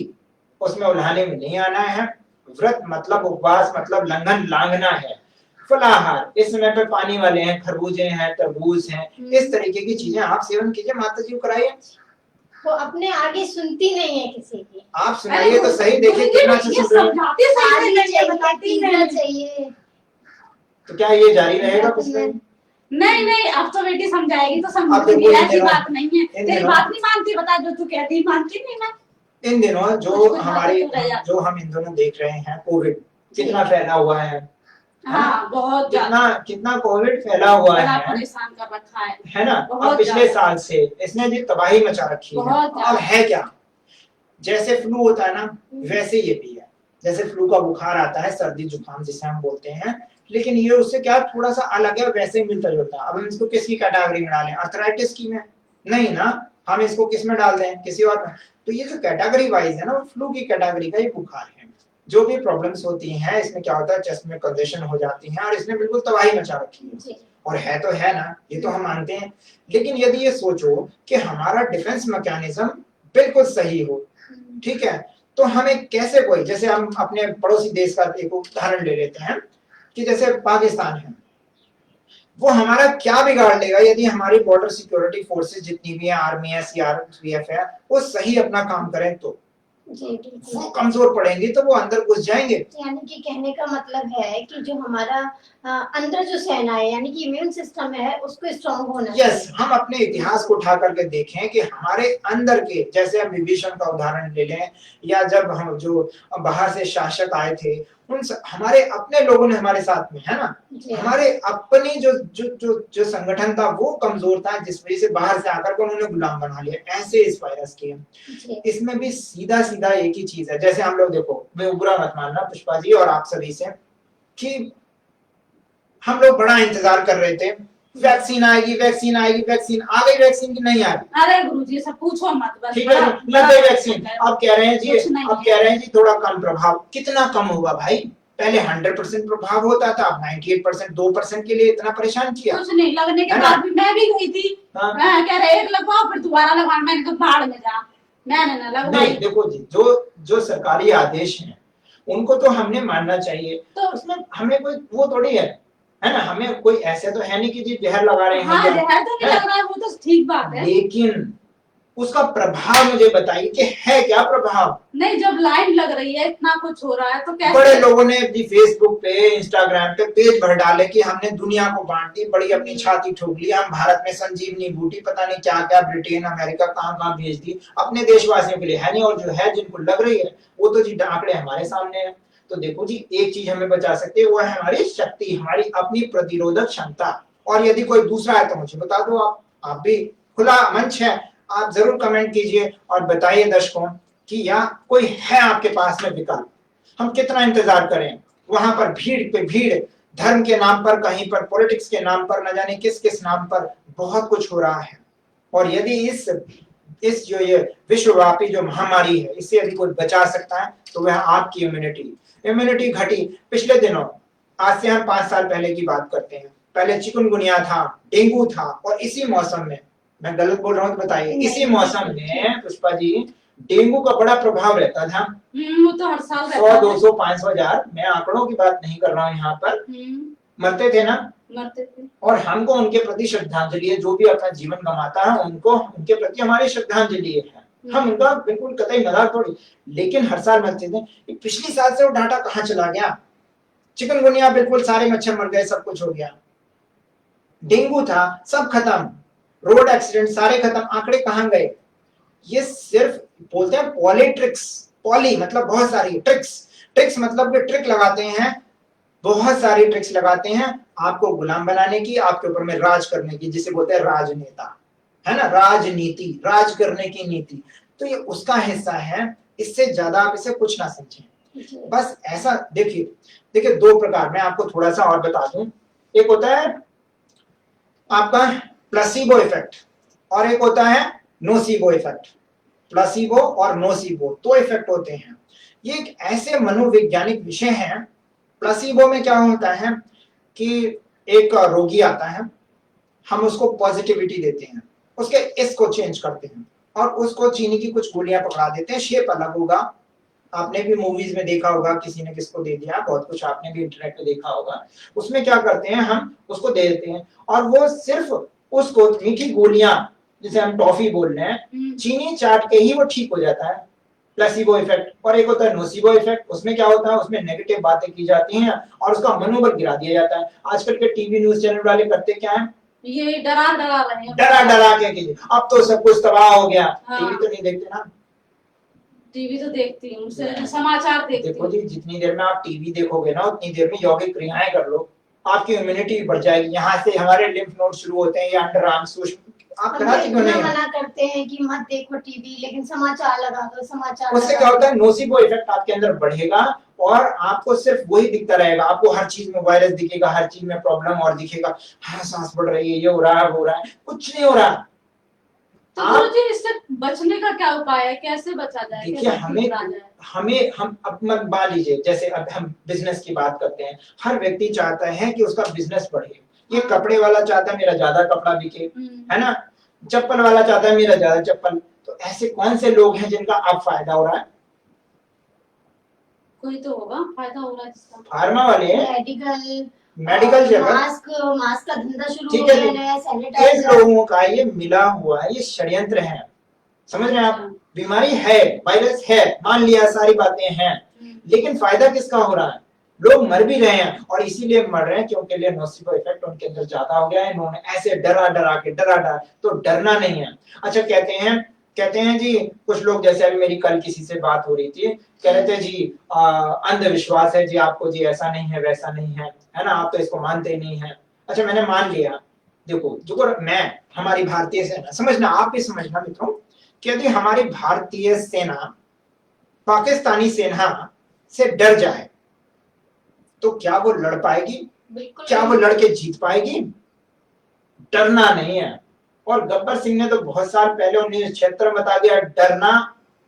उसमें उल्हाने में नहीं आना है। व्रत मतलब उपवास मतलब लंघन लांघना है। फलाहार, इस समय पे पानी वाले हैं, खरबूजे हैं, तरबूज हैं, इस तरीके की चीजें आप सेवन कीजिए, माता जी को कराइए। वो अपने आगे सुनती नहीं है किसी की। आप सुनाइए तो सही, देखिए कितना अच्छा सुन रही है। चाहिए तो क्या ये जारी रहेगा कुछ दिन? नहीं, अब तो बेटी समझाएगी तो अब समझूंगी, देखो, ऐसी बात नहीं है। तेरी दिनों- बात नहीं मानती, बता जो तू कहती मानती नहीं मैं। इन दिनों कुछ जो हम इन दोनों देख रहे हैं, कोविड कितना फैला हुआ है। हाँ, बहुत ज्यादा कितना कोविड फैला हुआ बड़ा है परेशान कर रखा है ना। बहुत अब पिछले ज्यादा। साल से इसने भी तबाही मचा रखी है। बहुत अब ज्यादा। है क्या, जैसे फ्लू होता है ना, वैसे ये भी है। जैसे फ्लू का बुखार आता है, सर्दी जुकाम जिसे हम बोलते हैं, लेकिन ये उससे क्या थोड़ा सा अलग है, वैसे ही मिलता जुलता है। अब हम इसको किसकी कैटेगरी में डालें? अर्थराइटिस की में नहीं ना, हम इसको किस में डाल दें? किसी और में। तो ये जो कैटेगरी वाइज है ना, वो फ्लू की कैटेगरी का ये बुखार है। जो भी प्रॉब्लम्स होती हैं, इसमें क्या होता है, चेस्ट में कंजेशन हो जाती है और इसने बिल्कुल तबाही मचा रखी है। और है तो है ना, ये तो हम मानते हैं। लेकिन यदि ये सोचो कि हमारा डिफेंस मैकेनिज्म बिल्कुल सही हो, ठीक है, तो हमें कैसे कोई, जैसे हम अपने पड़ोसी देश का एक उदाहरण ले लेते हैं कि जैसे पाकिस्तान है, वो हमारा क्या बिगाड़ लेगा यदि हमारी बॉर्डर सिक्योरिटी फोर्सेस जितनी भी है, आर्मी है, सीआरपीएफ है, वो सही अपना काम करें तो। जी बिल्कुल। वो कमजोर पड़ेंगे तो वो अंदर घुस जाएंगे। यानी कि कहने का मतलब है कि जो हमारा अंदर जो सेना है यानी कि इम्यून सिस्टम है उसको स्ट्रांग होना यस, चाहिए। हम अपने इतिहास को उठा करके देखें कि हमारे अंदर के, जैसे हम विभीषण का उदाहरण ले लें, या जब हम जो बाहर से शासक आए थे, हमारे अपने लोगों ने हमारे साथ में, है ना, जी हमारे अपने जो जो जो जो संगठन था वो कमजोर था, जिस वजह से बाहर से आकर के उन्होंने गुलाम बना लिया। ऐसे इस वायरस के जी इसमें भी सीधा सीधा एक ही चीज है। जैसे हम लोग, देखो, मैं बुरा मत मानना पुष्पा जी और आप सभी से, कि हम लोग बड़ा इंतजार कर रहे थे, वैक्सीन आएगी, वैक्सीन आएगी, वैक्सीन आ गई, वैक्सीन की नहीं आ रही। अरे गुरुजी सब पूछो मत, बस ठीक है, लग गई वैक्सीन, अब कह रहे हैं जी, कुछ नहीं अब कह रहे हैं जी थोड़ा कम प्रभाव। कितना कम होगा भाई? पहले 100% प्रभाव होता था, अब 98%, 2% के लिए इतना परेशान किया। कुछ नहीं लगने के है ना? बाद भी मैं भी गई थी। हाँ। मैं कह रहे एक लगवाओ फिर दोबारा लगवाओ, मैंने तो भाड़ में जा, मैंने ना लगवाई। नहीं, देखो जी, जो जो सरकारी आदेश हैं उनको तो हमने मानना चाहिए, तो उसमें हमें कोई वो थोड़ी है ना, हमें कोई ऐसे तो है नहीं कि जी जहर लगा रहे हैं। हाँ जहर तो नहीं लग रहा है, वो तो ठीक बात है, लेकिन उसका प्रभाव मुझे बताइए कि है क्या प्रभाव? नहीं जब लाइन लग रही है इतना कुछ हो रहा है तो कैसे? बड़े लोगों ने अपनी फेसबुक पे, इंस्टाग्राम पे पेज भर डाले कि हमने दुनिया को बांट दी, बड़ी अपनी छाती ठोक ली, हम भारत में संजीवनी बूटी पता नहीं क्या क्या ब्रिटेन अमेरिका कहां कहां भेज दी अपने देशवासियों के लिए, है नहीं। और जो है जिनको लग रही है वो तो जी आंकड़े हमारे सामने है। तो देखो जी, एक चीज हमें बचा सकती है, वो है हमारी शक्ति, हमारी अपनी प्रतिरोधक क्षमता। और यदि कोई दूसरा है तो मुझे बता दो, आप भी, खुला मंच है, आप जरूर कमेंट कीजिए और बताइए दर्शकों कि या कोई है आपके पास में विकल्प। हम कितना इंतजार करें, वहां पर भीड़ पे भीड़, धर्म के नाम पर, कहीं पर पॉलिटिक्स के नाम पर, न जाने किस किस नाम पर बहुत कुछ हो रहा है। और यदि इस जो ये विश्वव्यापी जो महामारी है, इससे यदि कोई बचा सकता है तो वह आपकी इम्यूनिटी घटी। पिछले दिनों, आज से हम 5 साल पहले की बात करते हैं, पहले चिकनगुनिया था, डेंगू था, और इसी मौसम में, मैं गलत बोल रहा हूँ तो बताइए, इसी मौसम में पुष्पा जी डेंगू का बड़ा प्रभाव रहता था। वो तो हर साल 100, 200, 500 हजार, मैं आंकड़ों की बात नहीं कर रहा हूँ यहाँ पर, मरते थे ना, मरते थे। और हमको उनके प्रति श्रद्धांजलि है, जो भी अपना जीवन गंवाता है उनको, उनके प्रति हमारी श्रद्धांजलि है, हम उनका बिल्कुल कतई मजाक थोड़ी। लेकिन हर साल मरते थे। पिछली साल से वो डाटा कहाँ चला गया? चिकनगुनिया बिल्कुल सारे मच्छर मर गए, सब कुछ हो गया। डेंगू था, सब खत्म, रोड एक्सीडेंट सारे खत्म, आंकड़े कहाँ गए? ये सिर्फ बोलते हैं पॉलिट्रिक्स, पॉली मतलब बहुत सारी, ट्रिक्स मतलब कि ट्रिक लगाते हैं, बहुत सारी ट्रिक्स लगाते हैं आपको गुलाम बनाने की, आपके ऊपर में राज करने की, जिसे बोलते हैं राजनेता, है ना, राजनीति, राज करने की नीति। तो ये उसका हिस्सा है, इससे ज्यादा आप इसे कुछ ना समझें। बस ऐसा देखिए 2 प्रकार, मैं आपको थोड़ा सा और बता दूं। एक होता है आपका प्लेसिबो इफेक्ट और एक होता है नोसिबो इफेक्ट। प्लेसिबो और नोसिबो 2 इफेक्ट होते हैं। ये एक ऐसे मनोवैज्ञानिक विषय हैं। प्लेसिबो में क्या होता है कि एक रोगी आता है, हम उसको पॉजिटिविटी देते हैं, उसके इसको चेंज करते हैं और उसको चीनी की कुछ गोलियां पकड़ा देते हैं, शेप अलग होगा, आपने भी मूवीज में देखा होगा, किसी ने किसको दे दिया, बहुत कुछ आपने भी इंटरनेट पे देखा होगा। उसमें क्या करते हैं, हम उसको दे देते हैं और वो सिर्फ उसको मीठी गोलियां, जिसे हम टॉफी बोल रहे हैं, चीनी चाट के ही वो ठीक हो जाता है, प्लेसिबो इफेक्ट। और एक होता है नोसिबो इफेक्ट, उसमें क्या होता है, उसमें नेगेटिव बातें की जाती हैं और उसका मनोबल गिरा दिया जाता है। आजकल के टीवी न्यूज चैनल वाले करते क्या है, ये डरा रहे हैं, डरा के अब तो सब कुछ तबाह हो गया। टीवी तो नहीं देखते ना? टीवी तो देखती हूँ, समाचार देखती हूँ। देखो जी, जितनी देर में आप टीवी देखोगे ना, उतनी देर में यौगिक क्रियाएं कर लो, आपकी इम्यूनिटी बढ़ जाएगी। यहाँ से हमारे लिम्फ नोड शुरू होते हैं, ये अंडर आर्म, आप कराती क्यों नहीं? मना करते हैं कि मत देखो टीवी, लेकिन समाचार लगा दो, समाचार। उससे क्या होता है, नोसिबो इफेक्ट आपके अंदर बढ़ेगा और आपको सिर्फ वही दिखता रहेगा, आपको हर चीज में वायरस दिखेगा, हर चीज में प्रॉब्लम और दिखेगा, हाँ सांस बढ़ रही है, ये हो रहा है, वो हो रहा है, कुछ नहीं हो रहा। तो गुरुजी इससे बचने का क्या उपाय है, कैसे बचा जाए? देखिए, हम अब मान लीजिए, जैसे अब हम बिजनेस की बात करते हैं, हर व्यक्ति चाहता है कि उसका बिजनेस बढ़े। ये कपड़े वाला चाहता है मेरा ज्यादा कपड़ा बिके, है ना, चप्पल वाला चाहता है मेरा ज्यादा चप्पल। तो ऐसे कौन से लोग हैं जिनका अब फायदा हो रहा है? कोई तो होगा फायदा हो रहा है जिसका। फार्मा वाले, मेडिकल जगत, मास्क का धंधा शुरू हो गया है, सैनिटाइजर। लोगों का ये मिला हुआ है, ये षड्यंत्र है, समझ रहे हैं आप? बीमारी है, वायरस है, मान लिया, सारी बातें हैं, लेकिन फायदा किसका हो रहा है? लोग मर भी रहे हैं, और इसीलिए मर रहे हैं क्योंकि लिए नोसिबो इफेक्ट उनके अंदर ज्यादा हो गया है। इन्होंने ऐसे डरा तो डरना नहीं है। अच्छा, कहते हैं जी कुछ लोग, जैसे अभी मेरी कल किसी से बात हो रही थी, कह रहे थे जी अंधविश्वास है जी, आपको जी ऐसा नहीं है वैसा नहीं है ना, आप तो इसको मानते ही नहीं है। अच्छा, मैंने मान लिया। देखो मैं, हमारी भारतीय सेना, समझना, आप भी समझना मित्रों, कि यदि हमारी भारतीय सेना पाकिस्तानी सेना से डर जाए तो क्या वो लड़ पाएगी? क्या वो लड़के जीत पाएगी? डरना नहीं है। और गब्बर सिंह ने तो बहुत साल पहले 1976 बता दिया, डरना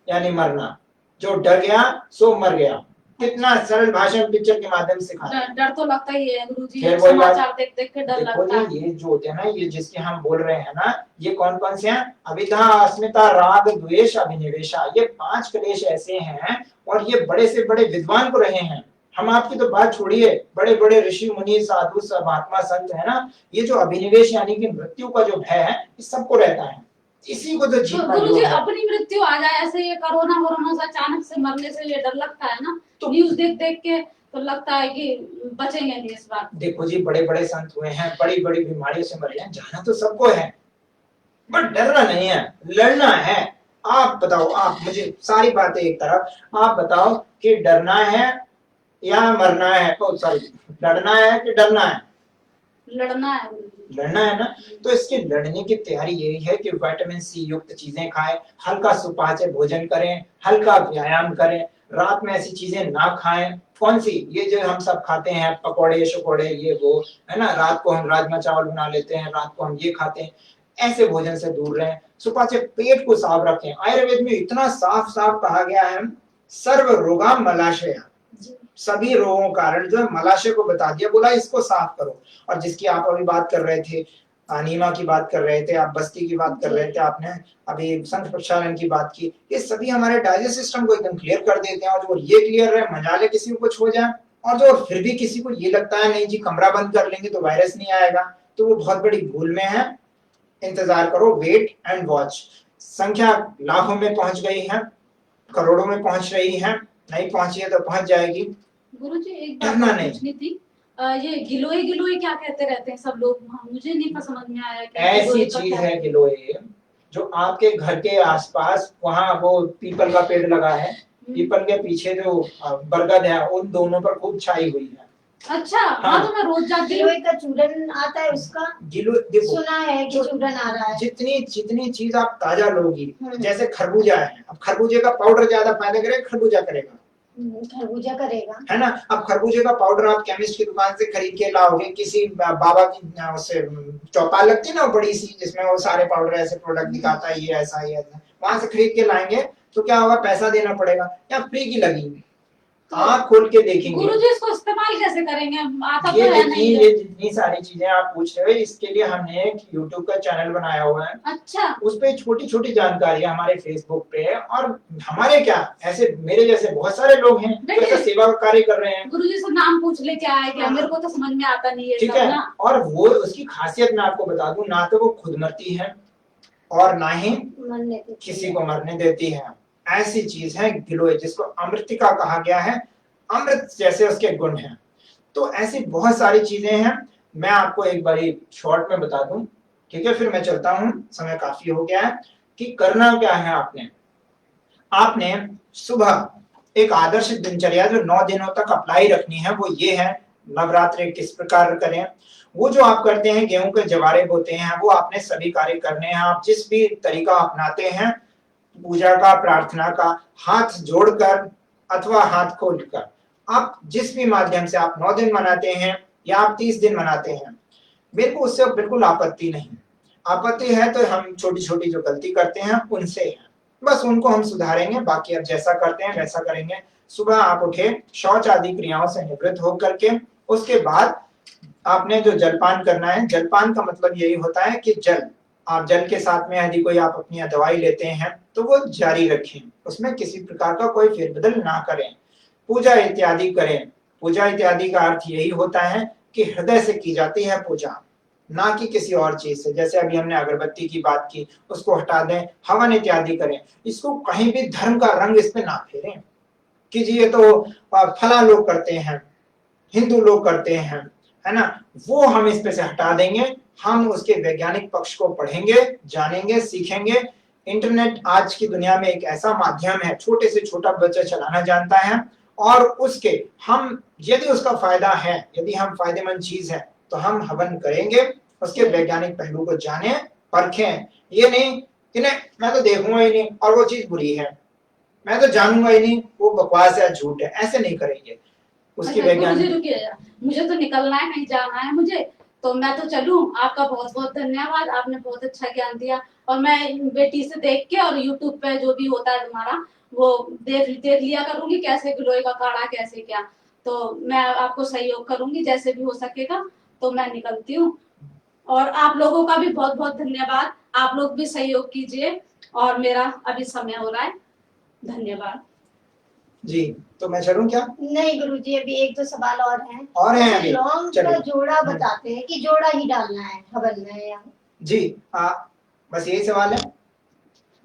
यानी मरना, जो डर गया सो मर गया। कितना सरल भाषण पिक्चर के माध्यम से सिखाया। डर तो लगता ही है गुरुजी, समाचार देख देख के डर लगता है। ये जो होते हैं ना, ये जिसके हम बोल रहे हैं ना, ये कौन कौन से हैं? अविद्या, अस्मिता, राग, द्वेष, अभिनिवेशा, ये 5 क्लेश ऐसे हैं, और ये बड़े से बड़े विद्वान को रहे हैं। हम आपकी तो बात छोड़िए, बड़े बड़े ऋषि मुनि साधु महात्मा संत है ना, ये जो अभिनिवेश यानी कि मृत्यु का जो भय है, इस सबको रहता है। इसी को तो जीतना गुरुजी, अपनी मृत्यु आ जाए ऐसे, ये कोरोना से अचानक से मरने से ये डर लगता है ना, तो न्यूज देख देख के तो लगता है कि बचेंगे नहीं इस बार। देखो जी, बड़े बड़े संत हुए हैं, बड़ी बड़ी बीमारियों से मरे हैं, जाना तो सबको है, बट डरना नहीं है, लड़ना है। आप बताओ, आप मुझे सारी बातें एक तरफ, आप बताओ कि डरना है या मरना है? सॉरी, लड़ना है कि डरना है? लड़ना है। लड़ना है ना, तो इसके लड़ने की तैयारी यही है कि विटामिन सी युक्त चीजें खाएं, हल्का सुपाच्य भोजन करें, हल्का व्यायाम करें, रात में ऐसी चीजें ना खाएं। कौन सी? ये जो हम सब खाते हैं, पकौड़े शकोड़े, ये वो है ना, रात को हम राजमा चावल बना लेते हैं, रात को हम ये खाते हैं, ऐसे भोजन से दूर रहें। सुपाच्य, पेट को साफ रखें। आयुर्वेद में इतना साफ साफ कहा गया है, सर्व रोगाम मलाशया, सभी रोगों का कारण जो है मलाशय को बता दिया, बोला इसको साफ करो। और जिसकी आप अभी बात कर रहे थे, अनीमा की बात कर रहे थे, आप बस्ती की बात कर रहे थे, आपने अभी संघ प्रक्षालन की बात की, ये सभी हमारे डाइजेस्ट सिस्टम को एकदम क्लियर कर देते हैं। और जो ये क्लियर रहे, मजा ले किसी को कुछ हो जाए, और जो फिर भी किसी को ये लगता है नहीं जी कमरा बंद कर लेंगे तो वायरस नहीं आएगा, तो वो बहुत बड़ी भूल में है। इंतजार करो, वेट एंड वॉच। संख्या लाखों में पहुंच गई है, करोड़ों में पहुंच रही है, नहीं पहुंची है तो पहुंच जाएगी। गुरुजी, एक बात पूछनी थी, ये गिलोय क्या कहते रहते हैं सब लोग, मुझे नहीं समझ में आया कि ऐसी चीज है गिलोय, जो आपके घर के आसपास वहाँ वो पीपल का पेड़ लगा है, पीपल के पीछे जो बरगद है, उन दोनों पर खूब छाई हुई है। अच्छा, हाँ, तो मैं रोज जाती हूँ। गिलोय का चूरन आता है, उसका सुना है कि चूरन आ रहा है। जितनी चीज आप ताजा लोगी, जैसे खरबूजा है, अब खरबूजे का पाउडर ज्यादा फायदा करेगा, खरबूजा करेगा, है ना। अब खरबूजे का पाउडर आप केमिस्ट की दुकान से खरीद के लाओगे, किसी बाबा की उससे चौपाल लगती है ना बड़ी सी, जिसमें वो सारे पाउडर ऐसे प्रोडक्ट दिखाता है, ये ऐसा ये ऐसा, वहां से खरीद के लाएंगे तो क्या होगा, पैसा देना पड़ेगा, या फ्री की लगेगी। आँख खोल के देखेंगे। गुरुजी, इसको इस्तेमाल कैसे करेंगे? आता ये तो है नहीं। ये जितनी सारी चीजें आप पूछ रहे हो, इसके लिए हमने एक YouTube का चैनल बनाया हुआ है। अच्छा। उस पे छोटी छोटी जानकारी हमारे फेसबुक पे है, और हमारे क्या ऐसे मेरे जैसे बहुत सारे लोग हैं जो ऐसा सेवा का कार्य कर रहे हैं। गुरुजी से नाम पूछ ले, क्या है क्या, मेरे को तो समझ में आता नहीं है। ठीक है, और वो उसकी खासियत मैं आपको बता दूं, ना तो वो खुद मरती है और ना ही किसी को मरने देती है। ऐसी चीज है गिलोय, जिसको अमृतिका कहा गया है, अमृत जैसे उसके गुण हैं। तो ऐसी बहुत सारी चीजें हैं, मैं आपको एक बारी शॉर्ट में बता दूं, ठीक है, फिर मैं चलता हूं, समय काफी हो गया है। कि करना क्या है, आपने सुबह एक आदर्श दिनचर्या जो 9 दिनों तक अप्लाई रखनी है, वो ये है, नवरात्रि किस प्रकार करें, वो जो आप करते हैं, गेहूं के जवारे बोते हैं, वो आपने सभी कार्य करने हैं। आप जिस भी तरीका अपनाते हैं, पूजा का, प्रार्थना का, हाथ जोड़कर अथवा हाथ खोलकर, आप जिस भी माध्यम से आप 9 दिन मनाते हैं या आप 30 दिन मनाते हैं, मेरे को उससे बिल्कुल आपत्ति नहीं। आपत्ति है तो हम छोटी छोटी जो गलती करते हैं उनसे है, बस उनको हम सुधारेंगे, बाकी अब जैसा करते हैं वैसा करेंगे। सुबह आप उठे, शौच आदि क्रियाओं से निवृत्त होकर के, उसके बाद आपने जो जलपान करना है, जलपान का मतलब यही होता है कि आप जल के साथ में यदि कोई आप अपनी दवाई लेते हैं तो वो जारी रखें, उसमें किसी प्रकार का कोई फेरबदल ना करें। पूजा इत्यादि करें। पूजा इत्यादि का अर्थ यही होता है कि हृदय से की जाती है पूजा, ना कि किसी और चीज से। जैसे अभी हमने अगरबत्ती की बात की, उसको हटा दें, हवन इत्यादि करें। इसको कहीं भी धर्म का रंग इस पे ना फेरें कि जी ये तो फला लोग करते हैं, हिंदू लोग करते हैं, है ना। वो हम इस पे से हटा देंगे। हम उसके वैज्ञानिक पक्ष को पढ़ेंगे, जानेंगे, सीखेंगे। इंटरनेट आज की दुनिया में एक ऐसा माध्यम है, छोटे से छोटा बच्चा चलाना जानता है, और उसके हम यदि उसका फायदा है, यदि हम फायदेमंद चीज है, तो हम हवन करेंगे, उसके वैज्ञानिक पहलू को जाने, परखें। ये नहीं कि नहीं मैं तो देखूंगा ही नहीं और वो चीज बुरी है, मैं तो जानूंगा ही नहीं वो बकवास है, झूठ है, ऐसे नहीं करेंगे। उसकी अच्छा, वैज्ञानिक गुरुजी रुकिए, मुझे तो निकलना है, कहीं जाना है मुझे, तो मैं तो चलूं। आपका बहुत बहुत धन्यवाद, आपने बहुत अच्छा ज्ञान दिया। और मैं बेटी से देख के और यूट्यूब पे जो भी होता है तुम्हारा वो देख लिया करूंगी, कैसे गिलोय का काढ़ा कैसे क्या, तो मैं आपको सहयोग करूंगी जैसे भी हो सकेगा। तो मैं निकलती हूँ, और आप लोगों का भी बहुत बहुत धन्यवाद। आप लोग भी सहयोग कीजिए, और मेरा अभी समय हो रहा है। धन्यवाद जी। तो मैं चलूं क्या? नहीं गुरुजी, अभी एक दो सवाल और हैं। हैं अभी? लौंग का जोड़ा बताते हैं कि जोड़ा ही डालना है हवन में या? जी बस यही सवाल है।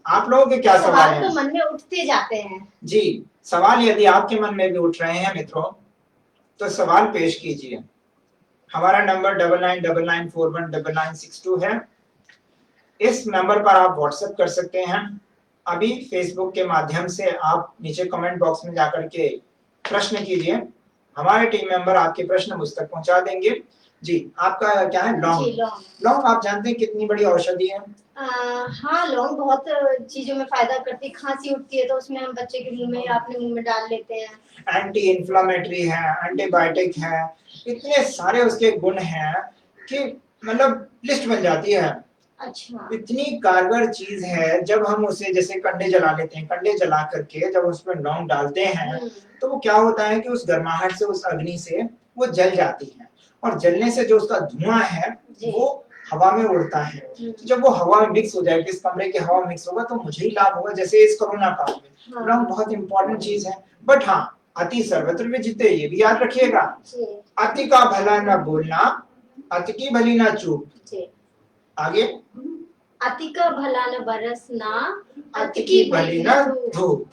आप लोगों के क्या सवाल हैं? तो मन में उठते जाते हैं। जी, सवाल यदि आपके मन में भी उठ रहे हैं मित्रों, तो सवाल पेश कीजिए। हमारा नंबर 9999419962 है। इस नंबर पर आप व्हाट्सएप कर सकते हैं। अभी फेसबुक के माध्यम से आप नीचे कमेंट बॉक्स में जाकर के प्रश्न कीजिए, हमारे टीम मेंबर आपके प्रश्न मुझ तक पहुंचा देंगे। जी, आपका क्या है? लौंग। लौंग आप जानते हैं कितनी बड़ी औषधि है? हाँ, लौंग बहुत चीजों में फायदा करती है। खांसी उठती है तो उसमें हम बच्चे के मुंह में या अपने मुंह में डाल लेते हैं। एंटी इन्फ्लामेटरी है, एंटीबायोटिक है, इतने सारे उसके गुण हैं कि मतलब लिस्ट बन जाती है। अच्छा, इतनी कारगर चीज है। जब हम उसे जैसे कंडे जला लेते हैं, कंडे जला करके जब उसमें लौंग डालते हैं तो वो क्या होता है कि उस गर्माहट से, उस अग्नि से वो जल जाती है, और जलने से जो उसका धुआं है वो हवा में उड़ता है। तो जब वो हवा में मिक्स हो जाएगी, इस कमरे की हवा में मिक्स होगा, तो मुझे ही लाभ होगा। जैसे इस कोरोना काल में लौंग बहुत इंपॉर्टेंट चीज है। बट हाँ, अति सर्वत्र विदिते, ये भी याद रखिएगा। अति का भला न बोलना, अति की भली ना चूक। आगे, अति का भला न बरसना, अति की भली न धूप।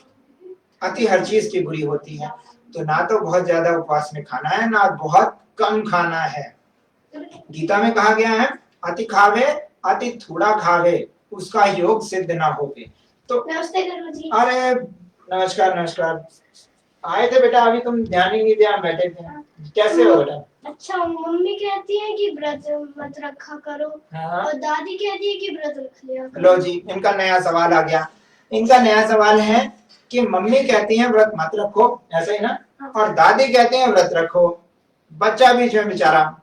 अति हर चीज की बुरी होती है। तो ना तो बहुत ज्यादा उपवास में खाना है, ना बहुत कम खाना है। गीता में कहा गया है, अति खावे अति थोड़ा खावे, उसका योग सिद्ध ना होवे। तो नमस्ते गुरुजी। अरे नमस्कार नमस्कार। आए थे बेटा, अभी तुम ध्यान ही नहीं दिया, बैठे थे। कैसे हो बेटा? अच्छा, मम्मी कहती है कि व्रत मत रखा करो। हाँ। और दादी कहती है कि व्रत रख लिया करो। लो जी, इनका नया सवाल आ गया। इनका नया सवाल है कि मम्मी कहती है व्रत मत रखो, ऐसा ही ना? हाँ। और दादी कहते हैं व्रत रखो। बच्चा बीच में बेचारा।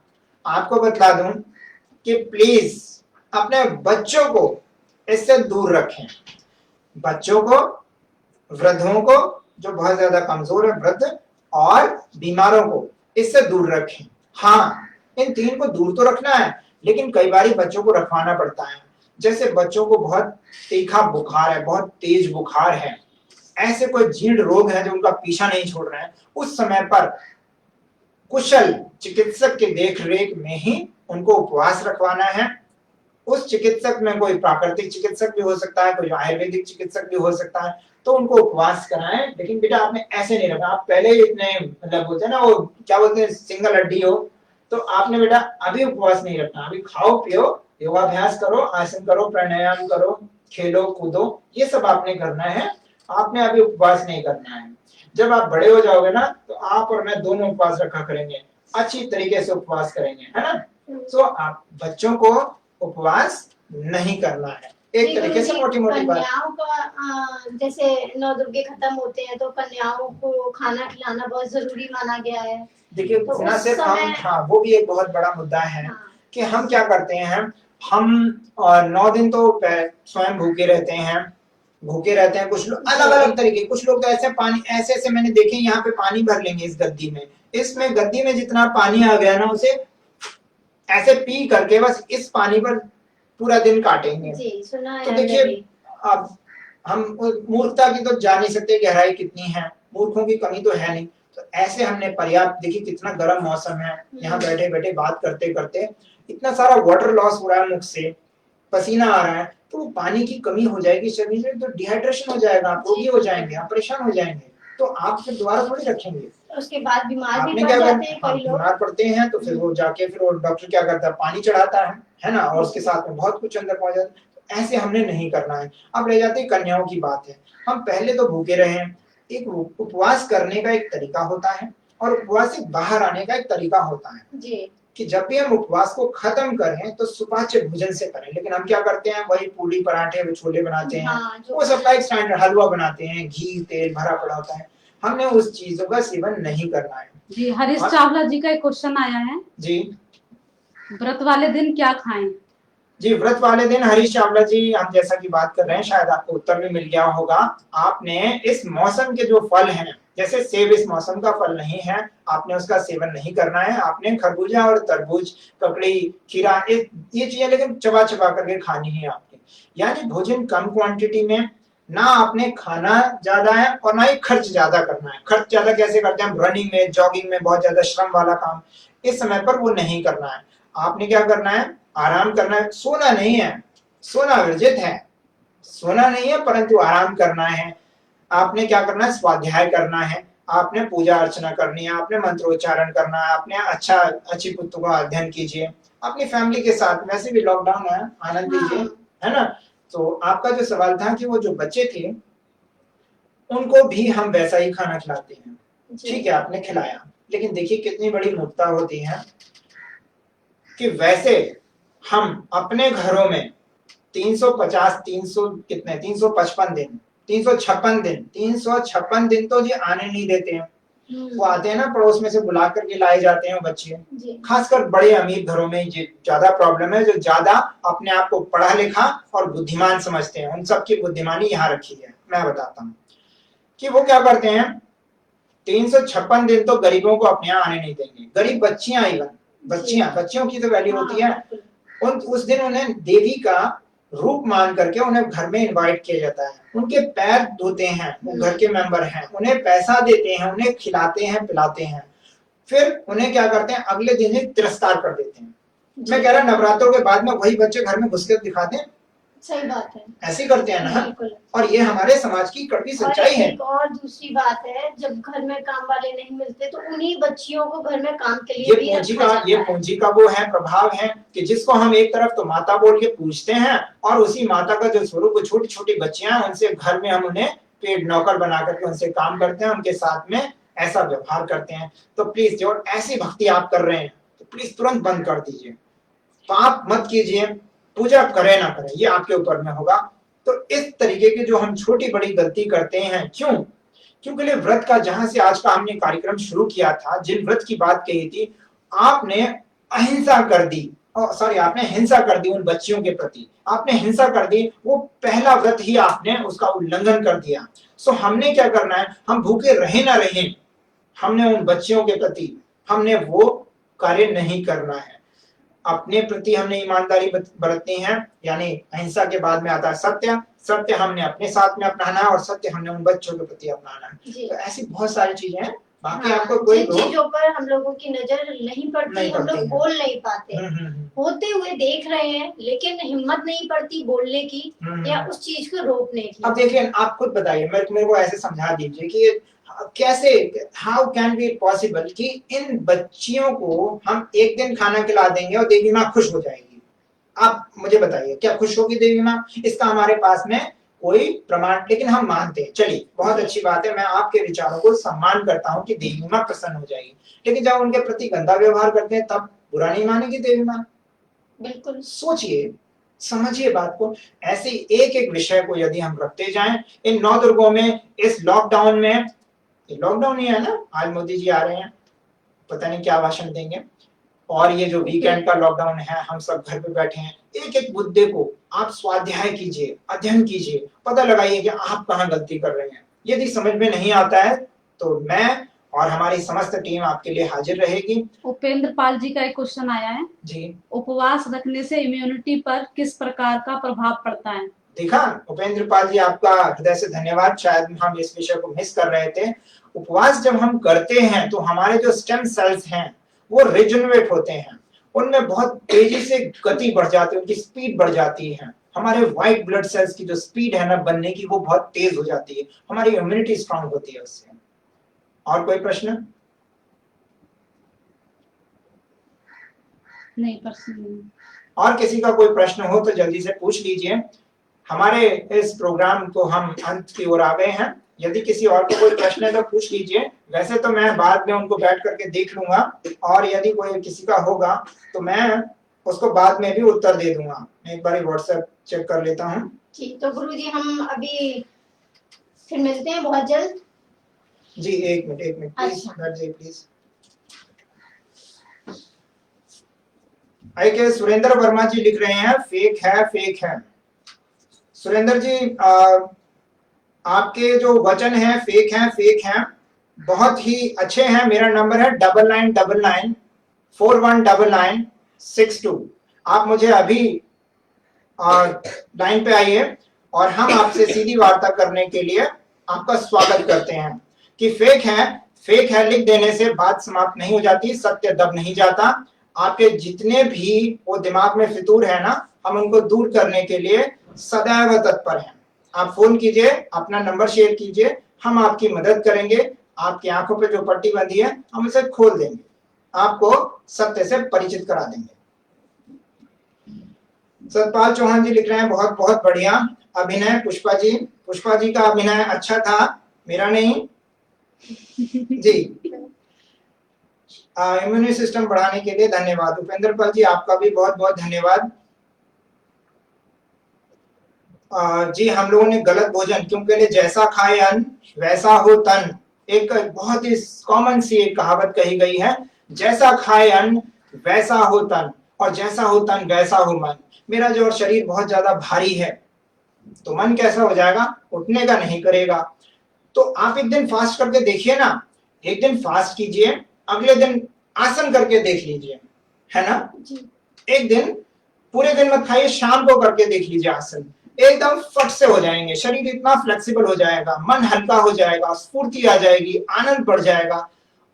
आपको बता दूं कि प्लीज अपने बच्चों को इससे दूर रखें। बच्चों को, वृद्धों को जो बहुत ज्यादा कमजोर है, वृद्ध और बीमारों को इससे दूर रखें। हाँ, इन तीन को दूर तो रखना है, लेकिन कई बार बच्चों को रखवाना पड़ता है। जैसे बच्चों को बहुत तीखा बुखार है, बहुत तेज बुखार है, ऐसे कोई जीर्ण रोग है जो उनका पीछा नहीं छोड़ रहे हैं, उस समय पर कुशल चिकित्सक के देख रेख में ही उनको उपवास रखवाना है। उस चिकित्सक में कोई प्राकृतिक चिकित्सक भी हो सकता है, कोई आयुर्वेदिक चिकित्सक भी हो सकता है, तो उनको उपवास कराएं। लेकिन बेटा आपने ऐसे नहीं रखा, आप पहले ही इतने मतलब बोलते हैं ना, वो क्या बोलते हैं, सिंगल हड्डी हो, तो आपने बेटा अभी उपवास नहीं रखना। अभी खाओ पियो, योगाभ्यास करो, आसन करो, प्राणायाम करो, खेलो कूदो, ये सब आपने करना है। आपने अभी उपवास नहीं करना है। जब आप बड़े हो जाओगे ना, तो आप और मैं दोनों उपवास रखा करेंगे, अच्छी तरीके से उपवास करेंगे, है ना। तो आप बच्चों को उपवास नहीं करना है, एक तरीके से मोटी मोटी बात। कन्याओं का जैसे 9 दुर्गे खत्म होते हैं तो कन्याओं को खाना खिलाना बहुत जरूरी माना गया है। देखिए तो ना सिर्फ हम, हाँ वो भी एक बहुत बड़ा मुद्दा है। हाँ। कि हम क्या करते हैं, हम 9 दिन तो स्वयं भूखे रहते हैं, कुछ लोग अलग अलग तरीके, कुछ लोग तो ऐसे पानी ऐसे मैंने देखे, यहाँ पे पानी भर लेंगे इस गद्दी में, इसमें गद्दी में जितना पानी आ गया ना, उसे ऐसे पी करके बस इस पानी पर पूरा दिन काटेंगे। जी, सुना है। तो देखिए अब हम मूर्खता की तो जान नहीं सकते गहराई कितनी है, मूर्खों की कमी तो है नहीं। तो ऐसे हमने पर्याप्त, देखिए कितना गर्म मौसम है, यहाँ बैठे बैठे बात करते करते इतना सारा वाटर लॉस हो रहा है, मुख से पसीना आ रहा है, तो वो पानी की कमी हो जाएगी शरीर में, तो डिहाइड्रेशन हो जाएगा, आप रोगी हो जाएंगे, आप परेशान हो जाएंगे, तो आप फिर दोबारा थोड़ी रखेंगे। उसके बाद बीमार भी आपने पड़ क्या जाते हैं हाँ, कई लोग। बीमार पड़ते हैं, तो फिर वो जाके फिर वो डॉक्टर क्या करता है, पानी चढ़ाता है ना, और उसके साथ में बहुत कुछ अंदर पहुंच जाता है। तो ऐसे हमने नहीं करना है। अब रह जाती कन्याओं की बात है, हम पहले तो भूखे रहे। एक उपवास करने का एक तरीका होता है और उपवास से बाहर आने का एक तरीका होता है जी कि जब भी हम उपवास को खत्म करें तो सुपाच्य भोजन से करें, लेकिन हम क्या करते हैं, वही पूरी पराठे छोले बनाते हैं, हाँ, वो सबका एक स्टैंडर्ड, हलवा बनाते हैं, घी तेल भरा पड़ा होता है। हमने उस चीजों का सेवन नहीं करना है। जी हरीश चावला जी का एक क्वेश्चन आया है जी, व्रत वाले दिन क्या खाएं? जी व्रत वाले दिन हरीश चावला जी, हम जैसा कि बात कर रहे हैं, शायद आपको उत्तर भी मिल गया होगा। आपने इस मौसम के जो फल हैं, जैसे सेब इस मौसम का फल नहीं है, आपने उसका सेवन नहीं करना है। आपने खरबूजा और तरबूज, ककड़ी, खीरा, ये चीजें लेकिन चबा चबा करके खानी है आपने, यानी भोजन कम क्वांटिटी में। ना आपने खाना ज्यादा है और ना ही खर्च ज्यादा करना है। खर्च ज्यादा कैसे करते हैं, रनिंग में, जॉगिंग में, बहुत ज्यादा श्रम वाला काम, इस समय पर वो नहीं करना है। आपने क्या करना है, आराम करना है। सोना नहीं है, सोना वर्जित है, सोना नहीं है, परंतु आराम करना है। आपने क्या करना है, स्वाध्याय करना है, आपने पूजा अर्चना करनी है, आपने मंत्रोच्चारण करना है, आपने अच्छी पुस्तकों का अध्ययन कीजिए, अपनी फैमिली के साथ, वैसे भी लॉकडाउन है, आनंद लीजिए, है ना। तो आपका जो सवाल था कि वो जो बच्चे थे उनको भी हम वैसा ही खाना खिलाते हैं, ठीक है, आपने खिलाया, लेकिन देखिए कितनी बड़ी मूर्खता होती है कि वैसे हम अपने घरों में 355 दिन 356 दिन तो जी आने नहीं देते हैं। वो आते हैं ना, पड़ोस में से बुला करके लाए जाते हैं बच्चे, खासकर बड़े अमीर घरों में ये ज्यादा प्रॉब्लम है, जो ज्यादा अपने आप को पढ़ा लिखा और बुद्धिमान समझते हैं, उन सबकी बुद्धिमानी यहाँ रखी है। मैं बताता हूँ कि वो क्या करते हैं, 356 दिन तो गरीबों को अपने यहाँ आने नहीं देंगे। गरीब बच्चियां, बच्चियों की तो वैल्यू होती है, उस दिन उन्हें देवी का रूप मान करके उन्हें घर में इनवाइट किया जाता है, उनके पैर धोते हैं, वो घर के मेंबर हैं, उन्हें पैसा देते हैं, उन्हें खिलाते हैं पिलाते हैं, फिर उन्हें क्या करते हैं, अगले दिन ही तिरस्कार कर देते हैं। मैं कह रहा नवरात्रों के बाद में वही बच्चे घर में घुस के दिखाते हैं, सही बात है, ऐसे करते हैं ना, और ये हमारे समाज की कड़वी सच्चाई है। और दूसरी बात है, जब घर में काम वाले नहीं मिलते तो उन्हीं बच्चियों को घर में काम के लिए ये पूंजी का वो है, प्रभाव है कि जिसको हम एक तरफ तो माता बोल के पूजते हैं, और उसी माता का जो स्वरूप छोटी छोटी बच्चियां हैं, उनसे घर में हम उन्हें पेड़ नौकर बना करके उनसे काम करते हैं, उनके साथ में ऐसा व्यवहार करते हैं। तो प्लीज जो ऐसी भक्ति आप कर रहे हैं तो प्लीज तुरंत बंद कर दीजिए, पाप मत कीजिए, पूजा करे ना करे ये आपके ऊपर में होगा। तो इस तरीके की जो हम छोटी बड़ी गलती करते हैं, क्योंकि व्रत का जहां से आज का हमने कार्यक्रम शुरू किया था, जिन व्रत की बात कही थी, आपने अहिंसा कर दी, आपने हिंसा कर दी उन बच्चियों के प्रति, आपने हिंसा कर दी, वो पहला व्रत ही आपने उसका उल्लंघन कर दिया। सो हमने क्या करना है, हम भूखे रहे ना रहे, हमने उन बच्चियों के प्रति हमने वो कार्य नहीं करना है। अपने प्रति हमने ईमानदारी बरतनी है, यानी अहिंसा के बाद में आता है सत्य हमने अपने साथ में अपनाना है, और सत्य हमने उन बच्चों के प्रति अपनाना है। तो ऐसी बहुत सारी चीजें हैं, बाकी आपको कोई चीजों पर हम लोगों की नजर नहीं पड़ती, हम लोग बोल नहीं पाते, होते हुए देख रहे हैं, लेकिन हिम्मत नहीं पड़ती बोलने की या उस चीज को रोकने की। अब देखिए, आप खुद बताइए, मेरे को ऐसे समझा दीजिए कि कैसे, हाउ कैन बी पॉसिबल कि इन बच्चियों को हम एक दिन खाना खिला देंगे और देवी माँ खुश हो जाएगी। आप मुझे बताइए, क्या खुश होगी देवी माँ? इसका हमारे पास में कोई प्रमाण, लेकिन हम मानते हैं, चलिए बहुत अच्छी बात है, मैं आपके विचारों को सम्मान करता हूँ कि देवी माँ प्रसन्न हो जाएगी, लेकिन जब उनके प्रति गंदा व्यवहार करते हैं तब बुरा नहीं मानेगी देवी माँ? बिल्कुल। सोचिए, समझिए बात को। ऐसे एक एक विषय को यदि हम रखते जाएं, इन 9 दुर्गों में, इस लॉकडाउन में, लॉकडाउन ही है ना, आज मोदी जी आ रहे हैं, पता नहीं क्या भाषण देंगे, और ये जो वीकेंड का लॉकडाउन है, हम सब घर पे बैठे हैं, एक एक मुद्दे को आप स्वाध्याय कीजिए, अध्ययन कीजिए, पता लगाइए कि आप कहाँ गलती कर रहे हैं। यदि समझ में नहीं आता है तो मैं और हमारी समस्त टीम आपके लिए हाजिर रहेगी। उपेंद्र पाल जी का एक क्वेश्चन आया है जी, उपवास रखने से इम्यूनिटी पर किस प्रकार का प्रभाव पड़ता है? देखा उपेंद्र पाल जी, आपका हृदय से धन्यवाद, शायद हम इस विषय को मिस कर रहे थे। उपवास जब हम करते हैं तो हमारे जो स्टेम सेल्स हैं वो रिजनरेट होते हैं, उनमें बहुत तेजी से गति बढ़ जाती है, उनकी स्पीड बढ़ जाती है। हमारे व्हाइट ब्लड सेल्स की जो स्पीड है ना बनने की, वो बहुत तेज हो जाती है, हमारी इम्यूनिटी स्ट्रांग होती है उससे। और कोई प्रश्न? नहीं, प्रश्न। और किसी का कोई प्रश्न हो तो जल्दी से पूछ लीजिए। हमारे इस प्रोग्राम को हम अंत की ओर आ गए हैं। यदि किसी और को कोई प्रश्न है तो पूछ लीजिए। वैसे तो मैं बाद में उनको बैठ करके देख लूंगा, और यदि कोई किसी का होगा तो मैं उसको बाद में भी उत्तर दे दूंगा। मैं एक बार व्हाट्सएप चेक कर लेता हूँ। जी, तो गुरुजी हम अभी फिर मिलते हैं बहुत जल्द। जी एक मिनट प्लीज, अच्छा। बैठ जाइए प्लीज। आई के सुरेंद्र वर्मा जी लिख रहे हैं फेक है। सुरेंद्र जी, आपके जो वचन है फेक है, बहुत ही अच्छे हैं। मेरा नंबर है 9999419962। आप मुझे अभी लाइन पे आइए और हम आपसे सीधी वार्ता करने के लिए आपका स्वागत करते हैं। कि फेक है लिख देने से बात समाप्त नहीं हो जाती, सत्य दब नहीं जाता। आपके जितने भी वो दिमाग में फितूर है ना, हम उनको दूर करने के लिए सदैव तत्पर हैं। आप फोन कीजिए, अपना नंबर शेयर कीजिए, हम आपकी मदद करेंगे। आपकी आंखों पे जो पट्टी बंधी है हम उसे खोल देंगे, आपको सत्य से परिचित करा देंगे। सतपाल चौहान जी लिख रहे हैं बहुत बहुत बढ़िया अभिनय पुष्पा जी का अभिनय अच्छा था, मेरा नहीं जी। इम्यूनिटी सिस्टम बढ़ाने के लिए धन्यवाद। उपेंद्र पाल जी आपका भी बहुत बहुत धन्यवाद। जी, हम लोगों ने गलत भोजन क्योंकि लिए जैसा खाए अन्न वैसा हो तन, एक बहुत ही कॉमन सी एक कहावत कही गई है, जैसा खाए अन्न वैसा हो तन और जैसा हो तन वैसा हो मन। मेरा जो शरीर बहुत ज्यादा भारी है तो मन कैसा हो जाएगा, उठने का नहीं करेगा। तो आप एक दिन फास्ट करके देखिए ना, एक दिन फास्ट कीजिए, अगले दिन आसन करके देख लीजिए, है ना जी। एक दिन पूरे दिन मत खाइए, शाम को करके देख लीजिए आसन, एकदम फट से हो जाएंगे। शरीर इतना फ्लेक्सिबल हो जाएगा, मन हल्का हो जाएगा, स्फूर्ति आ जाएगी, आनंद बढ़ जाएगा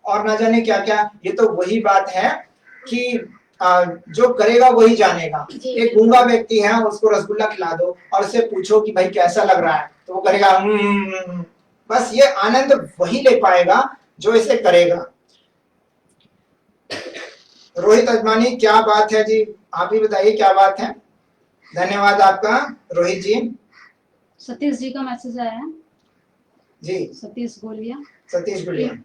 और ना जाने क्या क्या। ये तो वही बात है कि जो करेगा वही जानेगा। एक गूंगा व्यक्ति है, उसको रसगुल्ला खिला दो और उससे पूछो कि भाई कैसा लग रहा है, तो वो करेगा बस। ये आनंद वही ले पाएगा जो इसे करेगा। रोहित अजमानी, क्या बात है जी, आप ही बताइए क्या बात है। धन्यवाद आपका रोहित जी। सतीश जी का मैसेज आया है जी, सतीश गोलिया।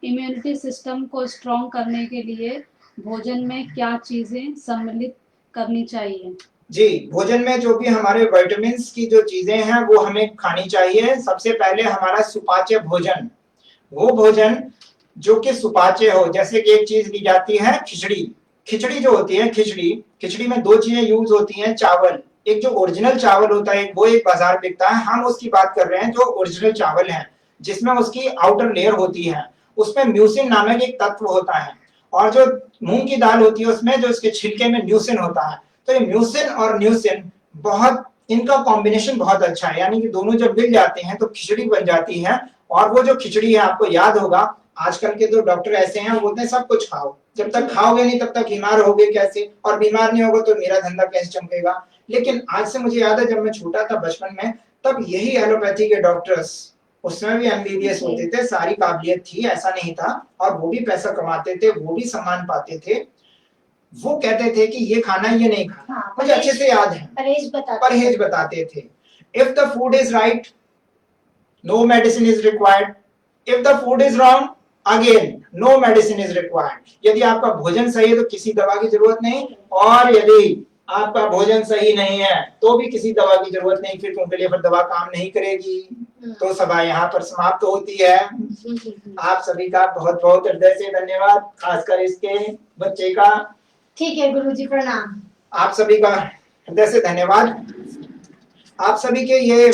इम्यूनिटी सिस्टम को स्ट्रॉन्ग करने के लिए भोजन में क्या चीजें सम्मिलित करनी चाहिए? जी, भोजन में जो भी हमारे विटामिन्स की जो चीजें हैं वो हमें खानी चाहिए। सबसे पहले हमारा सुपाच्य भोजन, वो भोजन जो कि सुपाच्य हो। जैसे कि एक चीज ली जाती है खिचड़ी जो होती है, खिचड़ी में दो चीजें यूज होती हैं। चावल, एक जो ओरिजिनल चावल होता है वो एक बाजार बिकता है, हम उसकी बात कर रहे हैं जो ओरिजिनल चावल है, जिसमें उसकी आउटर लेयर होती है, उसमें म्यूसिन नामक एक तत्व होता है। और जो मूंग की दाल होती है उसमें जो इसके छिलके में न्यूसिन होता है। तो ये म्यूसिन और न्यूसिन बहुत, इनका कॉम्बिनेशन बहुत अच्छा है, यानी कि दोनों जब मिल जाते हैं तो खिचड़ी बन जाती है। और वो जो खिचड़ी है, आपको याद होगा आजकल के जो डॉक्टर ऐसे हैं वो बोलते हैं सब कुछ खाओ, जब तक खाओगे नहीं तब तक बीमार होगे कैसे, और बीमार नहीं होगा तो मेरा धंधा कैसे चमकेगा। लेकिन आज से मुझे याद है जब मैं छोटा था बचपन में, तब यही एलोपैथी के डॉक्टर्स, उसमें भी एमबीबीएस होते थे, सारी काबिलियत थी, ऐसा नहीं था, और वो भी पैसा कमाते थे, वो भी सम्मान पाते थे। वो कहते थे कि ये खाना ये नहीं खाना। हाँ, मुझे अच्छे से याद है, परहेज बताते थे। If the food is right, no medicine is required. If the food is wrong, again no medicine is required. यदि आपका भोजन सही है तो किसी दवा की जरूरत नहीं, और यदि आपका भोजन सही नहीं है तो भी किसी दवा की जरूरत नहीं, फिर उनके लिए फिर दवा काम नहीं करेगी। तो सभा यहाँ पर समाप्त होती है। आप सभी का बहुत बहुत हृदय से धन्यवाद, खासकर इसके बच्चे का। ठीक है गुरुजी, प्रणाम। आप सभी का हृदय से धन्यवाद। आप सभी के ये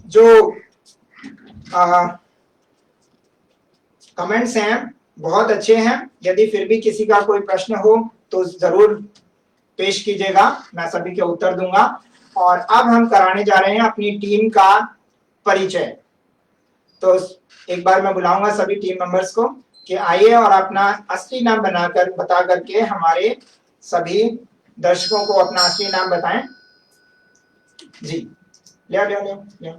जो कमेंट्स हैं बहुत अच्छे हैं। यदि फिर भी किसी का कोई प्रश्न हो तो जरूर पेश कीजिएगा, मैं सभी के उत्तर दूंगा। और अब हम कराने जा रहे हैं अपनी टीम का परिचय। तो एक बार मैं बुलाऊंगा सभी टीम मेंबर्स को कि आइए और अपना असली नाम बता करके हमारे सभी दर्शकों को अपना असली नाम बताएं। जी, ले।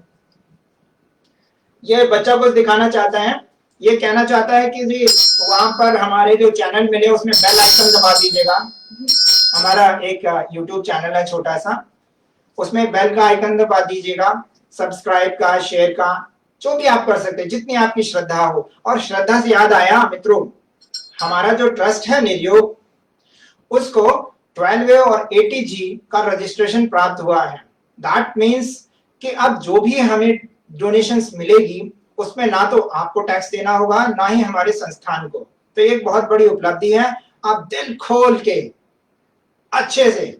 ये बच्चा कुछ दिखाना चाहता है, ये कहना चाहता है कि जी वहां पर हमारे जो चैनल मिले उसमें बेल आइकन दबा दीजिएगा। हमारा एक YouTube चैनल है छोटा सा, उसमें बेल का आइकन दबा दीजिएगा, सब्सक्राइब का, शेयर का, जो भी आप कर सकते हैं, जितनी आपकी श्रद्धा हो। और श्रद्धा से याद आया मित्रों, हमारा जो ट्रस्ट है निर्योग, उसको 12A और 80G का रजिस्ट्रेशन प्राप्त हुआ है। दैट मीन्स कि अब जो भी हमें डोनेशंस मिलेगी उसमें ना तो आपको टैक्स देना होगा, ना ही हमारे संस्थान को। तो ये एक बहुत बड़ी उपलब्धि है। आप दिल खोल के अच्छे से,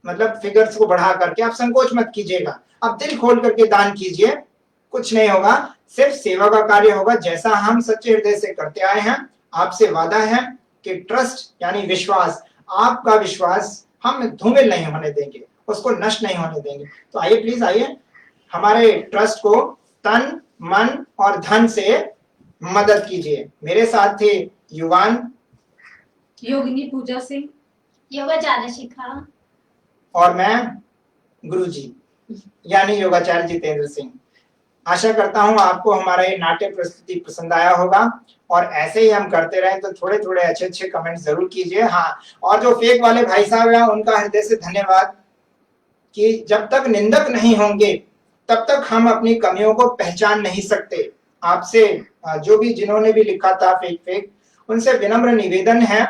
मतलब फिगर्स को बढ़ा करके, आप संकोच मत कीजिएगा, आप दिल खोल करके दान कीजिए। कुछ नहीं होगा, सिर्फ सेवा का कार्य होगा, जैसा हम सच्चे हृदय से करते आए हैं। आपसे वादा है कि ट्रस्ट यानी विश्वास, आपका विश्वास हम धूमिल नहीं होने देंगे, उसको नष्ट नहीं होने देंगे। तो आइए प्लीज, आइए हमारे ट्रस्ट को तन, मन और धन से मदद कीजिए। मेरे साथ थे युवान, योगिनी पूजा सिंह, योगाचार्य शिखा और मैं गुरुजी यानी योगाचार्य जितेंद्र सिंह। आशा करता हूं आपको हमारा ये नाट्य प्रस्तुति पसंद आया होगा, और ऐसे ही हम करते रहें तो थोड़े थोड़े अच्छे अच्छे कमेंट जरूर कीजिए। हाँ, और जो फेक वाले भाई साहब हैं उनका हृदय से धन्यवाद, कि जब तक निंदक नहीं होंगे तब तक हम अपनी कमियों को पहचान नहीं सकते। आपसे जो भी जिन्होंने भी लिखा था फेक, उनसे विनम्र निवेदन है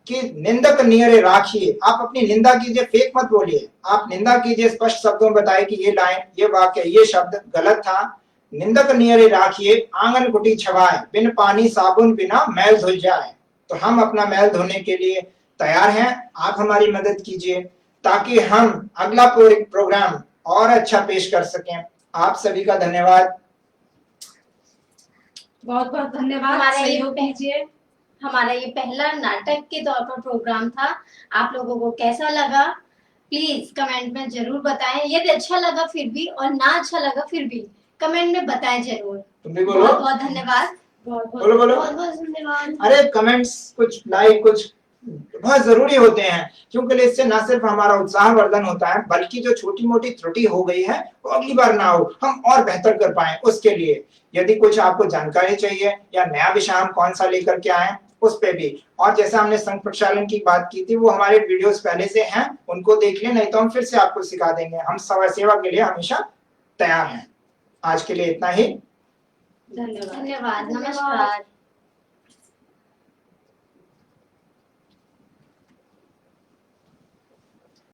कि निंदक नियरे राखिए। आप अपनी निंदा कीजिए, फेक मत बोलिए। आप निंदा कीजिए, स्पष्ट शब्दों में बताइए कि ये लाइन, ये वाक्य, ये शब्द गलत था। निंदक नियरे राखिए, आंगन कुटी छवाए, बिन पानी साबुन बिना मैल धुल जाए। तो हम अपना मैल धोने के लिए तैयार हैं, आप हमारी मदद कीजिए ताकि हम अगला प्रोग्राम और अच्छा पेश कर सकें। आप सभी का धन्यवाद, बहुत बहुत धन्यवाद। हमारा सहयोग कीजिए। हमारा ये पहला नाटक के तौर पर प्रोग्राम था। आप लोगों को कैसा लगा प्लीज कमेंट में जरूर बताएं। यदि अच्छा लगा फिर भी, और ना अच्छा लगा फिर भी कमेंट में बताएं जरूर। तुम भी बोलो। बहुत बहुत धन्यवाद। बोलो बोलो। बहुत बहुत धन्यवाद। अरे कमेंट्स, कुछ लाइक, कुछ बहुत जरूरी होते हैं, क्योंकि इससे न सिर्फ हमारा उत्साह वर्धन होता है, बल्कि जो छोटी मोटी त्रुटि हो गई है वो अगली बार ना हो, हम और बेहतर कर पाए। उसके लिए यदि कुछ आपको जानकारी चाहिए या नया विषय हम कौन सा लेकर के आए, उस पे भी। और जैसा हमने संघ प्रक्षालन की बात की थी, वो हमारे वीडियोस पहले से हैं, उनको देख लें, नहीं तो हम फिर से आपको सिखा देंगे। हम सेवा के लिए हमेशा तैयार हैं। आज के लिए इतना ही। धन्यवाद। धन्यवाद। नमस्कार।